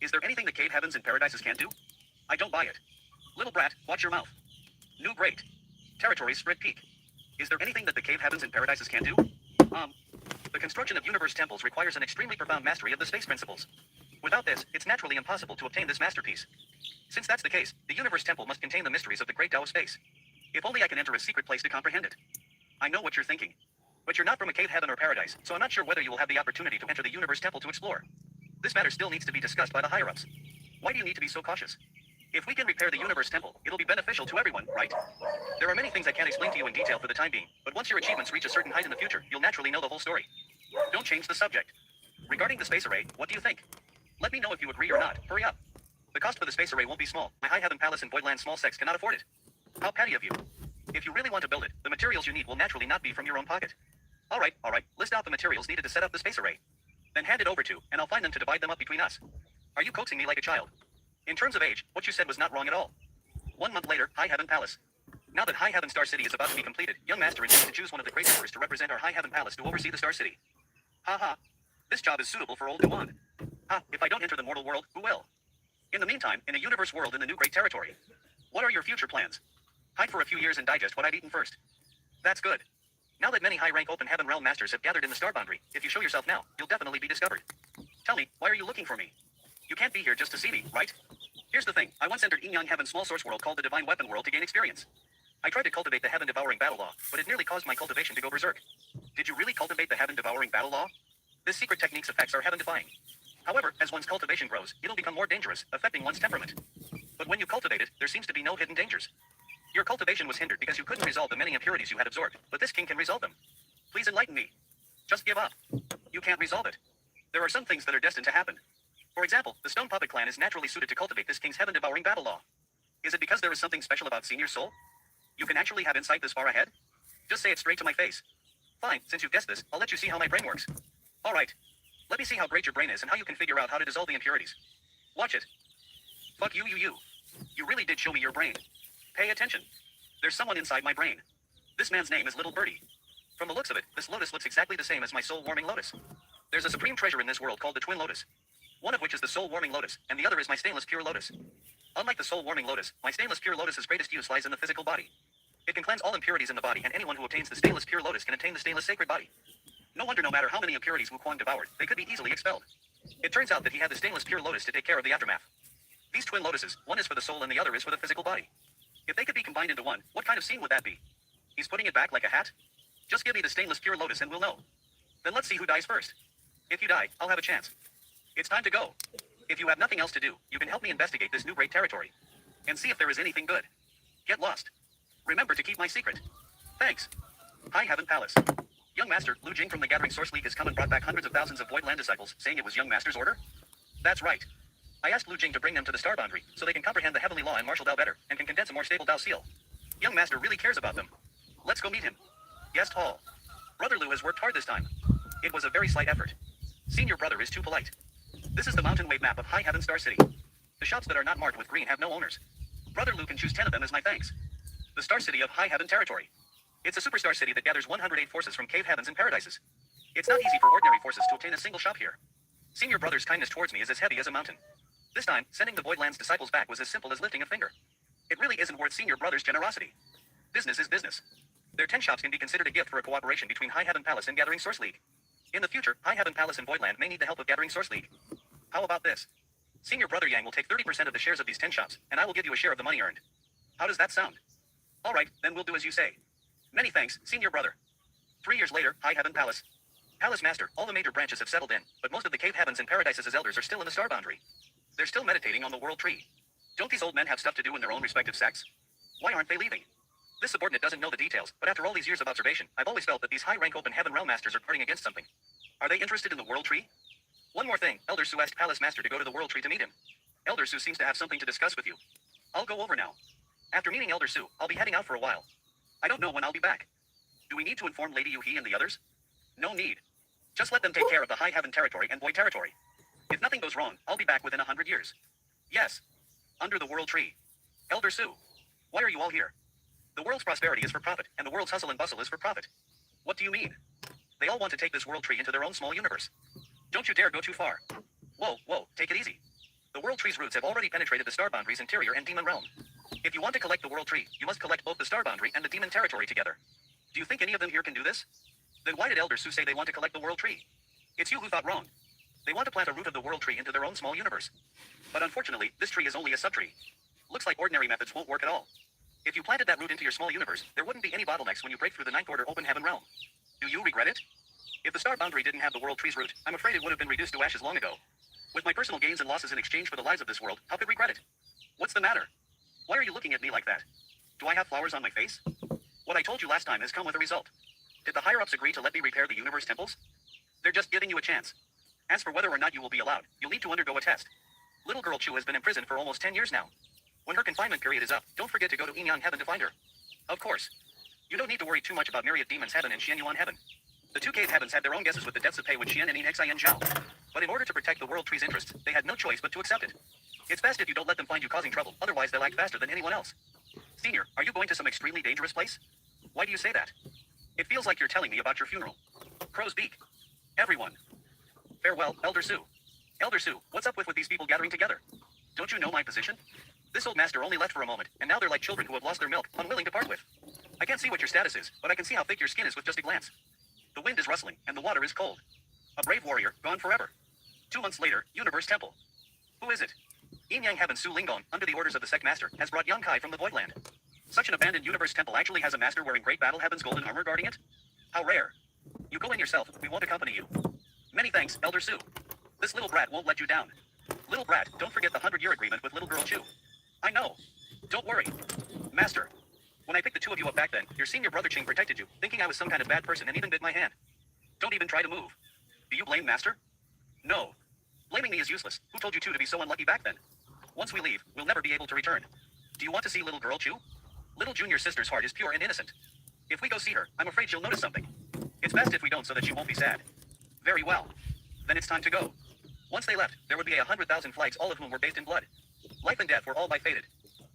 Is there anything the cave heavens and paradises can't do? I don't buy it. Little brat, watch your mouth. New great territories, Spirit Peak. Is there anything that the cave heavens and paradises can't do? The construction of universe temples requires an extremely profound mastery of the space principles. Without this, it's naturally impossible to obtain this masterpiece. Since that's the case, the universe temple must contain the mysteries of the great Tao of space. If only I can enter a secret place to comprehend it. I know what you're thinking. But you're not from a cave heaven or paradise, so I'm not sure whether you will have the opportunity to enter the universe temple to explore. This matter still needs to be discussed by the higher-ups. Why do you need to be so cautious? If we can repair the universe temple, it'll be beneficial to everyone, right? There are many things I can't explain to you in detail for the time being, but once your achievements reach a certain height in the future, you'll naturally know the whole story. Don't change the subject. Regarding the space array, what do you think? Let me know if you agree or not. Hurry up. The cost for the space array won't be small. My High Heaven Palace and Voidland small sects cannot afford it. How petty of you. If you really want to build it, the materials you need will naturally not be from your own pocket. Alright, list out the materials needed to set up the space array. Then hand it over to, and I'll find them to divide them up between us. Are you coaxing me like a child? In terms of age, what you said was not wrong at all. 1 month later, High Heaven Palace. Now that High Heaven Star City is about to be completed, young master intends to choose one of the great emperors to represent our High Heaven Palace to oversee the Star City. Haha. This job is suitable for old Yuan. If I don't enter the mortal world, who will? In the meantime, in a universe world in the new great territory. What are your future plans? Hide for a few years and digest what I've eaten first. That's good. Now that many high-rank open heaven realm masters have gathered in the star boundary, if you show yourself now, you'll definitely be discovered. Tell me, why are you looking for me? You can't be here just to see me, right? Here's the thing, I once entered Yin-Yang Heaven's small source world called the Divine Weapon World to gain experience. I tried to cultivate the heaven-devouring battle law, but it nearly caused my cultivation to go berserk. Did you really cultivate the heaven-devouring battle law? This secret technique's effects are heaven-defying. However, as one's cultivation grows, it'll become more dangerous, affecting one's temperament. But when you cultivate it, there seems to be no hidden dangers. Your cultivation was hindered because you couldn't resolve the many impurities you had absorbed, but this king can resolve them. Please enlighten me. Just give up. You can't resolve it. There are some things that are destined to happen. For example, the Stone Puppet clan is naturally suited to cultivate this king's heaven-devouring battle law. Is it because there is something special about Senior's soul? You can actually have insight this far ahead? Just say it straight to my face. Fine, since you've guessed this, I'll let you see how my brain works. Alright. Let me see how great your brain is and how you can figure out how to dissolve the impurities. Watch it. Fuck you. You really did show me your brain. Pay attention. There's someone inside my brain. This man's name is Little Birdie. From the looks of it, this lotus looks exactly the same as my soul-warming lotus. There's a supreme treasure in this world called the Twin Lotus. One of which is the soul-warming lotus, and the other is my stainless pure lotus. Unlike the soul-warming lotus, my stainless pure lotus's greatest use lies in the physical body. It can cleanse all impurities in the body, and anyone who obtains the stainless pure lotus can attain the stainless sacred body. No wonder no matter how many impurities Wu Quan devoured, they could be easily expelled. It turns out that he had the stainless pure lotus to take care of the aftermath. These twin lotuses, one is for the soul and the other is for the physical body. If they could be combined into one, what kind of scene would that be? He's putting it back like a hat? Just give me the stainless pure lotus and we'll know. Then let's see who dies first. If you die, I'll have a chance. It's time to go. If you have nothing else to do, you can help me investigate this new great territory. and see if there is anything good. Get lost. Remember to keep my secret. Thanks. High Heaven Palace. Young Master, Lu Jing from the Gathering Source League has come and brought back hundreds of thousands of Void Land disciples, saying it was Young Master's order? That's right. I asked Lu Jing to bring them to the Star Boundary, so they can comprehend the heavenly law and martial Dao better, and can condense a more stable Dao seal. Young Master really cares about them. Let's go meet him. Guest Hall. Brother Lu has worked hard this time. It was a very slight effort. Senior brother is too polite. This is the mountain wave map of High Heaven Star City. The shops that are not marked with green have no owners. Brother Lu can choose 10 of them as my thanks. The Star City of High Heaven Territory. It's a superstar city that gathers 108 forces from cave heavens and paradises. It's not easy for ordinary forces to obtain a single shop here. Senior brother's kindness towards me is as heavy as a mountain. This time, sending the Voidland's disciples back was as simple as lifting a finger. It really isn't worth Senior brother's generosity. Business is business. Their 10 shops can be considered a gift for a cooperation between High Heaven Palace and Gathering Source League. In the future, High Heaven Palace and Voidland may need the help of Gathering Source League. How about this? Senior brother Yang will take 30% of the shares of these 10 shops, and I will give you a share of the money earned. How does that sound? Alright, then we'll do as you say. Many thanks, Senior brother. 3 years later, High Heaven Palace. Palace Master, all the major branches have settled in, but most of the cave heavens and paradises as elders are still in the Star Boundary. They're still meditating on the World Tree. Don't these old men have stuff to do in their own respective sects? Why aren't they leaving? This subordinate doesn't know the details, but after all these years of observation, I've always felt that these high-rank open heaven realm masters are guarding against something. Are they interested in the World Tree? One more thing, Elder Su asked Palace Master to go to the World Tree to meet him. Elder Su seems to have something to discuss with you. I'll go over now. After meeting Elder Su, I'll be heading out for a while. I don't know when I'll be back. Do we need to inform Lady Yuhi and the others? No need. Just let them take care of the High Heaven Territory and Void Territory. If nothing goes wrong, I'll be back within 100 years. Yes. Under the World Tree. Elder Su. Why are you all here? The world's prosperity is for profit, and the world's hustle and bustle is for profit. What do you mean? They all want to take this World Tree into their own small universe. Don't you dare go too far. Whoa, take it easy. The World Tree's roots have already penetrated the Star Boundary's interior and Demon Realm. If you want to collect the World Tree, you must collect both the Star Boundary and the Demon Territory together. Do you think any of them here can do this? Then why did Elder Su say they want to collect the World Tree? It's you who thought wrong. They want to plant a root of the World Tree into their own small universe. But unfortunately, this tree is only a subtree. Looks like ordinary methods won't work at all. If you planted that root into your small universe, there wouldn't be any bottlenecks when you break through the Ninth Order Open Heaven Realm. Do you regret it? If the Star Boundary didn't have the World Tree's root, I'm afraid it would have been reduced to ashes long ago. With my personal gains and losses in exchange for the lives of this world, how could I regret it? What's the matter? Why are you looking at me like that? Do I have flowers on my face? What I told you last time has come with a result. Did the higher-ups agree to let me repair the universe temples? They're just giving you a chance. As for whether or not you will be allowed, you'll need to undergo a test. Little girl Chu has been imprisoned for almost 10 years now. When her confinement period is up, don't forget to go to Yinyang Heaven to find her. Of course. You don't need to worry too much about Myriad Demons Heaven and Xianyuan Heaven. The two cave heavens had their own guesses with the debts of pay with Xian and Xin Zhao. But in order to protect the World Tree's interests, they had no choice but to accept it. It's best if you don't let them find you causing trouble, otherwise they'll act faster than anyone else. Senior, are you going to some extremely dangerous place? Why do you say that? It feels like you're telling me about your funeral. Crow's beak. Everyone. Farewell, Elder Su. Elder Su, what's up with these people gathering together? Don't you know my position? This old master only left for a moment, and now they're like children who have lost their milk, unwilling to part with. I can't see what your status is, but I can see how thick your skin is with just a glance. The wind is rustling, and the water is cold. A brave warrior, gone forever. 2 months later, Universe Temple. Who is it? Yinyang Heaven Su Linggong, under the orders of the Sect Master, has brought Yang Kai from the Voidland. Such an abandoned Universe Temple actually has a master wearing Great Battle Heaven's golden armor guarding it? How rare. You go in yourself, we won't accompany you. Many thanks, Elder Su. This little brat won't let you down. Little brat, don't forget the 100-year agreement with little girl Chu. I know. Don't worry. Master. When I picked the two of you up back then, your senior brother Ching protected you, thinking I was some kind of bad person and even bit my hand. Don't even try to move. Do you blame Master? No. Blaming me is useless. Who told you two to be so unlucky back then? Once we leave, we'll never be able to return. Do you want to see little girl Chu? Little junior sister's heart is pure and innocent. If we go see her, I'm afraid she'll notice something. It's best if we don't so that she won't be sad. Very well. Then it's time to go. Once they left, there would be 100,000 flags, all of whom were bathed in blood. Life and death were all by fated.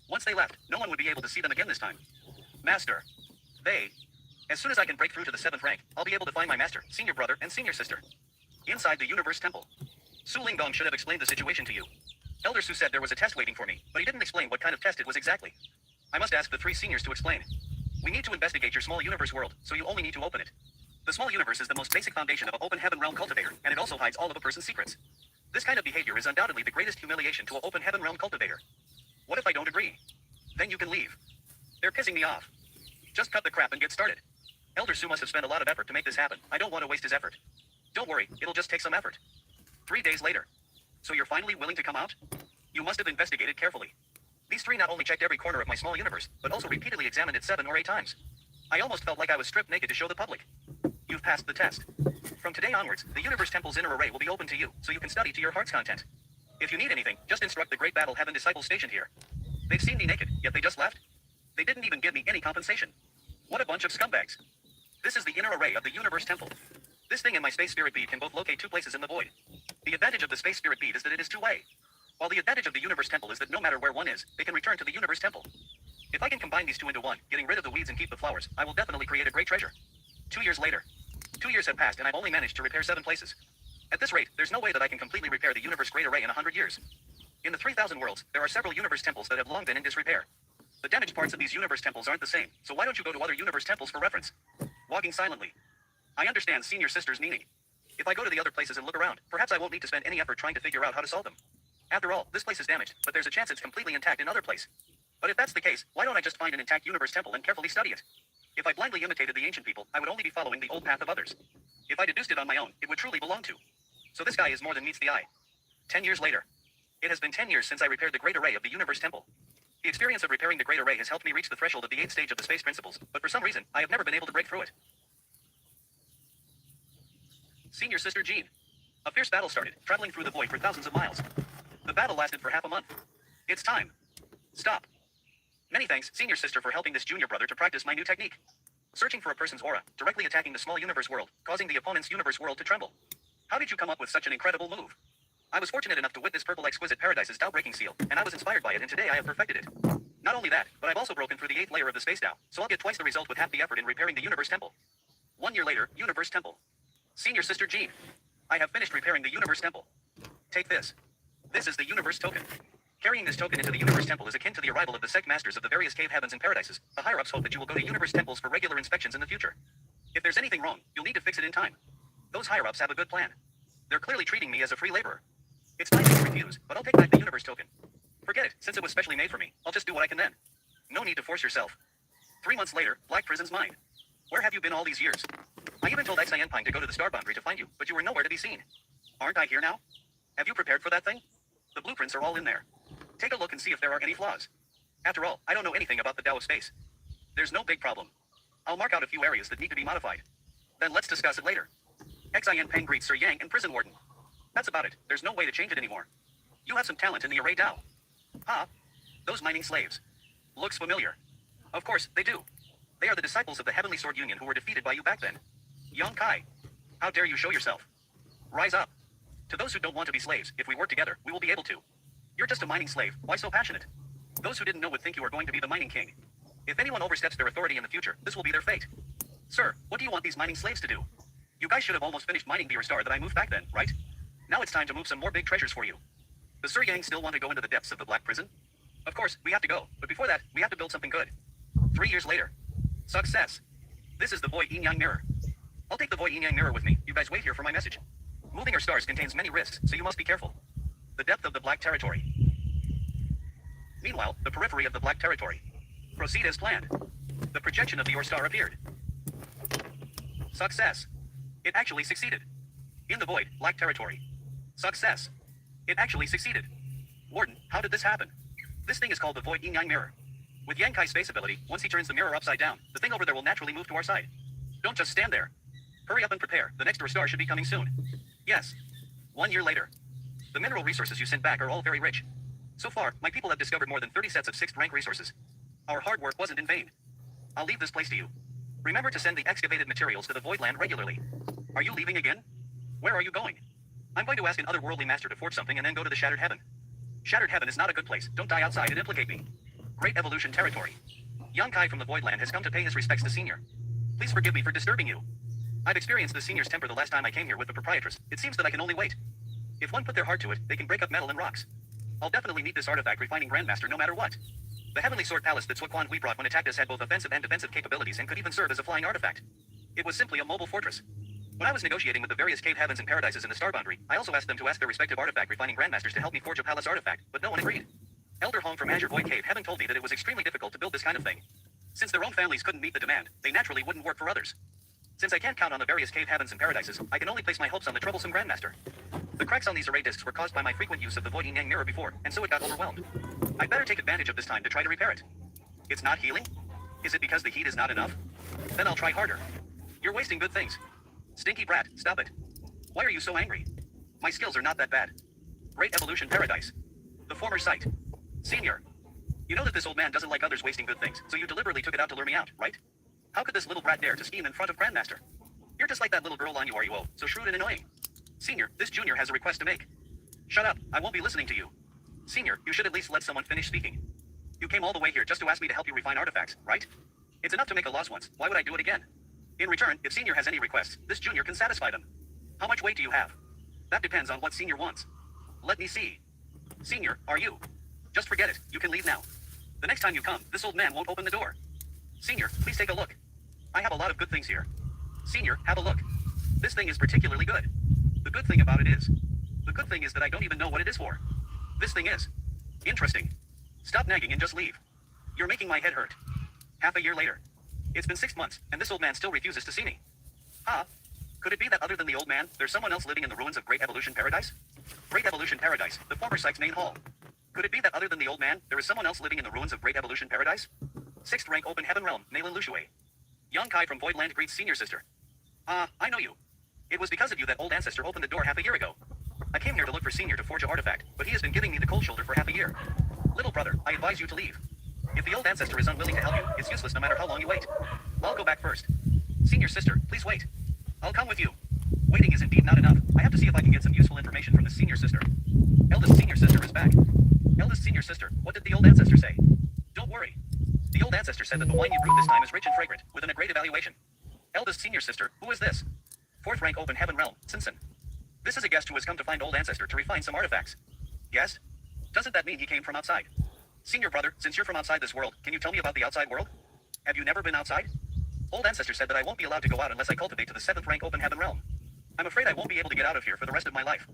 Once they left, no one would be able to see them again this time. Master. As soon as I can break through to the 7th rank, I'll be able to find my master, senior brother, and senior sister. Inside the Universe Temple. Su Linggong should have explained the situation to you. Elder Su said there was a test waiting for me, but he didn't explain what kind of test it was exactly. I must ask the 3 seniors to explain. We need to investigate your small universe world, so you only need to open it. The small universe is the most basic foundation of an open heaven realm cultivator, and it also hides all of a person's secrets. This kind of behavior is undoubtedly the greatest humiliation to an open heaven realm cultivator. What if I don't agree? Then you can leave. They're pissing me off. Just cut the crap and get started. Elder Su must have spent a lot of effort to make this happen. I don't want to waste his effort. Don't worry, it'll just take some effort. 3 days later. So you're finally willing to come out? You must have investigated carefully. These three not only checked every corner of my small universe, but also repeatedly examined it 7 or 8 times. I almost felt like I was stripped naked to show the public. You've passed the test. From today onwards, the Universe Temple's inner array will be open to you, so you can study to your heart's content. If you need anything, just instruct the Great Battle Heaven disciples stationed here. They've seen me naked, yet they just left? They didn't even give me any compensation. What a bunch of scumbags. This is the inner array of the Universe Temple. This thing and my space spirit bead can both locate 2 places in the void. The advantage of the space spirit bead is that it is 2-way. While the advantage of the Universe Temple is that no matter where one is, they can return to the Universe Temple. If I can combine these 2 into 1, getting rid of the weeds and keep the flowers, I will definitely create a great treasure. 2 years later. 2 years have passed and I've only managed to repair 7 places. At this rate, there's no way that I can completely repair the Universe Great Array in 100 years. In the 3,000 worlds, there are several Universe Temples that have long been in disrepair. The damaged parts of these Universe Temples aren't the same, so why don't you go to other Universe Temples for reference? Walking silently. I understand Senior Sister's meaning. If I go to the other places and look around, perhaps I won't need to spend any effort trying to figure out how to solve them. After all, this place is damaged, but there's a chance it's completely intact in other place. But if that's the case, why don't I just find an intact Universe Temple and carefully study it? If I blindly imitated the ancient people, I would only be following the old path of others. If I deduced it on my own, it would truly belong to. So this guy is more than meets the eye. 10 years later. It has been 10 years since I repaired the Great Array of the Universe Temple. The experience of repairing the Great Array has helped me reach the threshold of the 8th stage of the Space Principles, but for some reason, I have never been able to break through it. Senior Sister Jean. A fierce battle started, traveling through the void for thousands of miles. The battle lasted for half a month. It's time. Stop. Many thanks, Senior Sister, for helping this junior brother to practice my new technique. Searching for a person's aura, directly attacking the small universe world, causing the opponent's universe world to tremble. How did you come up with such an incredible move? I was fortunate enough to witness Purple Exquisite Paradise's Tao-breaking seal, and I was inspired by it, and today I have perfected it. Not only that, but I've also broken through the 8th layer of the Space Tao, so I'll get twice the result with half the effort in repairing the Universe Temple. 1 year later, Universe Temple. Senior Sister Jean. I have finished repairing the Universe Temple. Take this. This is the Universe Token. Carrying this token into the Universe Temple is akin to the arrival of the sect masters of the various cave heavens and paradises. The higher-ups hope that you will go to Universe Temples for regular inspections in the future. If there's anything wrong, you'll need to fix it in time. Those higher-ups have a good plan. They're clearly treating me as a free laborer. It's nice to refuse, but I'll take back the Universe Token. Forget it, since it was specially made for me, I'll just do what I can then. No need to force yourself. 3 months later, Black Prison's mine. Where have you been all these years? I even told Xi to go to the Star Boundary to find you, but you were nowhere to be seen. Aren't I here now? Have you prepared for that thing? The blueprints are all in there. Take a look and see if there are any flaws. After all, I don't know anything about the Tao of Space. There's no big problem. I'll mark out a few areas that need to be modified. Then let's discuss it later. Xin greets Sir Yang and Prison Warden. That's about it, there's no way to change it anymore. You have some talent in the array Tao. Huh? Those mining slaves. Looks familiar. Of course, they do. They are the disciples of the Heavenly Sword Union who were defeated by you back then. Yang Kai. How dare you show yourself? Rise up. To those who don't want to be slaves, if we work together, we will be able to. You're just a mining slave, why so passionate? Those who didn't know would think you are going to be the mining king. If anyone oversteps their authority in the future, this will be their fate. Sir, what do you want these mining slaves to do? You guys should have almost finished mining the star that I moved back then, right? Now it's time to move some more big treasures for you. Does Sir Yang still want to go into the depths of the Black Prison? Of course, we have to go, but before that, we have to build something good. 3 years later. Success. This is the Void Yin Yang Mirror. I'll take the Void Yin Yang Mirror with me, you guys wait here for my message. Moving our stars contains many risks, so you must be careful. The depth of the Black Territory. Meanwhile, the periphery of the Black Territory. Proceed as planned. The projection of the Your Star appeared. Success. It actually succeeded. In the void, Black Territory. Success. It actually succeeded. Warden, how did this happen? This thing is called the Void Yin Yang Mirror. With Yang Kai's space ability, once he turns the mirror upside down, the thing over there will naturally move to our side. Don't just stand there. Hurry up and prepare, the next Your Star should be coming soon. Yes. 1 year later. The mineral resources you sent back are all very rich. So far, my people have discovered more than 30 sets of 6th rank resources. Our hard work wasn't in vain. I'll leave this place to you. Remember to send the excavated materials to the Voidland regularly. Are you leaving again? Where are you going? I'm going to ask an otherworldly master to forge something and then go to the Shattered Heaven. Shattered Heaven is not a good place, don't die outside and implicate me. Great Evolution Territory. Yang Kai from the Voidland has come to pay his respects to Senior. Please forgive me for disturbing you. I've experienced the Senior's temper the last time I came here with the proprietress. It seems that I can only wait. If one put their heart to it, they can break up metal and rocks. I'll definitely need this artifact refining Grandmaster no matter what. The Heavenly Sword Palace that Suoquan Hui brought when attacked us had both offensive and defensive capabilities and could even serve as a flying artifact. It was simply a mobile fortress. When I was negotiating with the various cave heavens and paradises in the Star Boundary, I also asked them to ask their respective artifact refining Grandmasters to help me forge a palace artifact, but no one agreed. Elder Hong from Azure Void Cave Heaven told me that it was extremely difficult to build this kind of thing. Since their own families couldn't meet the demand, they naturally wouldn't work for others. Since I can't count on the various cave heavens and paradises, I can only place my hopes on the troublesome Grandmaster. The cracks on these array discs were caused by my frequent use of the void yin yang mirror before, and so it got overwhelmed. I'd better take advantage of this time to try to repair it. It's not healing? Is it because the heat is not enough? Then I'll try harder. You're wasting good things. Stinky brat, stop it. Why are you so angry? My skills are not that bad. Great Evolution Paradise. The former site. Senior. You know that this old man doesn't like others wasting good things, so you deliberately took it out to lure me out, right? How could this little brat dare to scheme in front of Grandmaster? You're just like that little girl on URUO, so shrewd and annoying. Senior, this junior has a request to make. Shut up, I won't be listening to you. Senior, you should at least let someone finish speaking. You came all the way here just to ask me to help you refine artifacts, right? It's enough to make a loss once, why would I do it again? In return, if Senior has any requests, this junior can satisfy them. How much weight do you have? That depends on what Senior wants. Let me see. Senior, are you? Just forget it, you can leave now. The next time you come, this old man won't open the door. Senior, please take a look. I have a lot of good things here. Senior, have a look. This thing is particularly good. The good thing about it is that I don't even know what it is for. This thing is interesting. Stop nagging and just leave. You're making my head hurt. Half a year later. It's been 6 months, and this old man still refuses to see me. Huh? Could it be that other than the old man, there's someone else living in the ruins of Great Evolution Paradise? Great Evolution Paradise, the former site's main hall. Could it be that other than the old man, there is someone else living in the ruins of Great Evolution Paradise? 6th rank Open Heaven Realm, Naylin Lushue. Young Kai from Voidland greets Senior Sister. I know you. It was because of you that old ancestor opened the door half a year ago. I came here to look for Senior to forge an artifact, but he has been giving me the cold shoulder for half a year. Little brother, I advise you to leave. If the old ancestor is unwilling to help you, it's useless no matter how long you wait. I'll go back first. Senior Sister, please wait. I'll come with you. Waiting is indeed not enough. I have to see if I can get some useful information from the Senior Sister. Eldest Senior Sister is back. Eldest Senior Sister, what did the old ancestor say? Don't worry. The old ancestor said that the wine you brewed this time is rich and fragrant, with a great evaluation. Eldest Senior Sister, who is this? 4th rank Open Heaven Realm, Sinsen. This is a guest who has come to find old ancestor to refine some artifacts. Guest? Doesn't that mean he came from outside? Senior brother, since you're from outside this world, can you tell me about the outside world? Have you never been outside? Old ancestor said that I won't be allowed to go out unless I cultivate to the 7th rank Open Heaven Realm. I'm afraid I won't be able to get out of here for the rest of my life.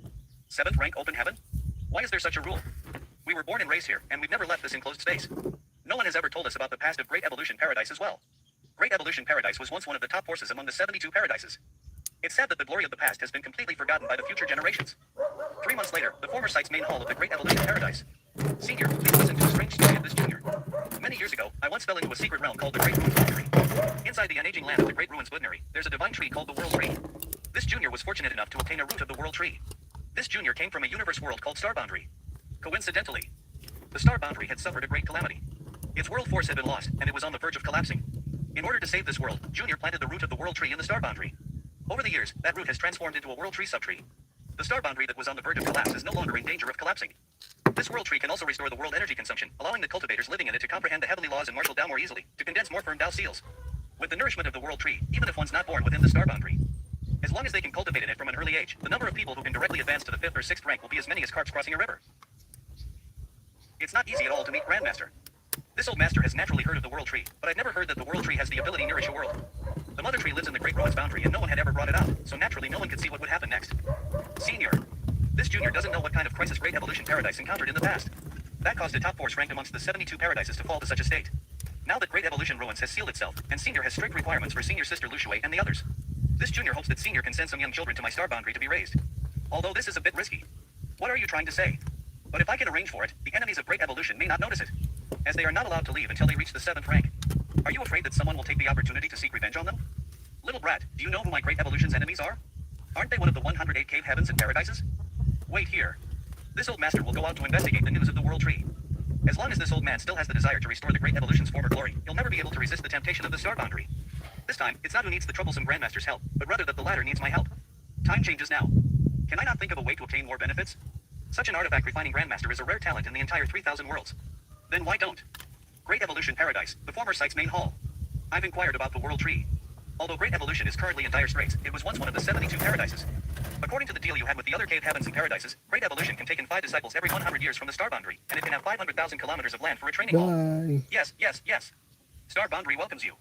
7th rank Open Heaven? Why is there such a rule? We were born and raised here, and we've never left this enclosed space. No one has ever told us about the past of Great Evolution Paradise as well. Great Evolution Paradise was once one of the top forces among the 72 paradises. It's sad that the glory of the past has been completely forgotten by the future generations. 3 months later, the former site's main hall of the Great Evolution Paradise. Senior, please listen to a strange story of this junior. Many years ago, I once fell into a secret realm called the Great Ruins Boundary. Inside the unaging land of the Great Ruins Boundary, there's a divine tree called the World Tree. This junior was fortunate enough to obtain a root of the World Tree. This junior came from a universe world called Star Boundary. Coincidentally, the Star Boundary had suffered a great calamity. Its world force had been lost, and it was on the verge of collapsing. In order to save this world, Junior planted the root of the World Tree in the Star Boundary. Over the years, that root has transformed into a World Tree subtree. The Star Boundary that was on the verge of collapse is no longer in danger of collapsing. This World Tree can also restore the world energy consumption, allowing the cultivators living in it to comprehend the heavenly laws and marshal Dao more easily, to condense more firm Dao seals. With the nourishment of the World Tree, even if one's not born within the Star Boundary, as long as they can cultivate in it from an early age, the number of people who can directly advance to the 5th or 6th rank will be as many as carps crossing a river. It's not easy at all to meet Grandmaster. This old master has naturally heard of the World Tree, but I've never heard that the World Tree has the ability to nourish a world. The Mother Tree lives in the Great Ruins Boundary and no one had ever brought it out, so naturally no one could see what would happen next. Senior. This junior doesn't know what kind of crisis Great Evolution Paradise encountered in the past. That caused a top force ranked amongst the 72 paradises to fall to such a state. Now that Great Evolution Ruins has sealed itself, and Senior has strict requirements for Senior Sister Lushue and the others. This junior hopes that Senior can send some young children to my Star Boundary to be raised. Although this is a bit risky. What are you trying to say? But if I can arrange for it, the enemies of Great Evolution may not notice it, as they are not allowed to leave until they reach the 7th rank. Are you afraid that someone will take the opportunity to seek revenge on them? Little brat, do you know who my Great Evolution's enemies are? Aren't they one of the 108 cave heavens and paradises? Wait here. This old master will go out to investigate the news of the World Tree. As long as this old man still has the desire to restore the Great Evolution's former glory, he'll never be able to resist the temptation of the Star Boundary. This time, it's not who needs the troublesome Grandmaster's help, but rather that the latter needs my help. Time changes now. Can I not think of a way to obtain more benefits? Such an artifact refining Grandmaster is a rare talent in the entire 3,000 worlds. Then why don't? Great Evolution Paradise, the former site's main hall. I've inquired about the World Tree. Although Great Evolution is currently in dire straits, it was once one of the 72 paradises. According to the deal you had with the other cave heavens and paradises, Great Evolution can take in 5 disciples every 100 years from the Star Boundary, and it can have 500,000 kilometers of land for a training hall. Yes. Star Boundary welcomes you.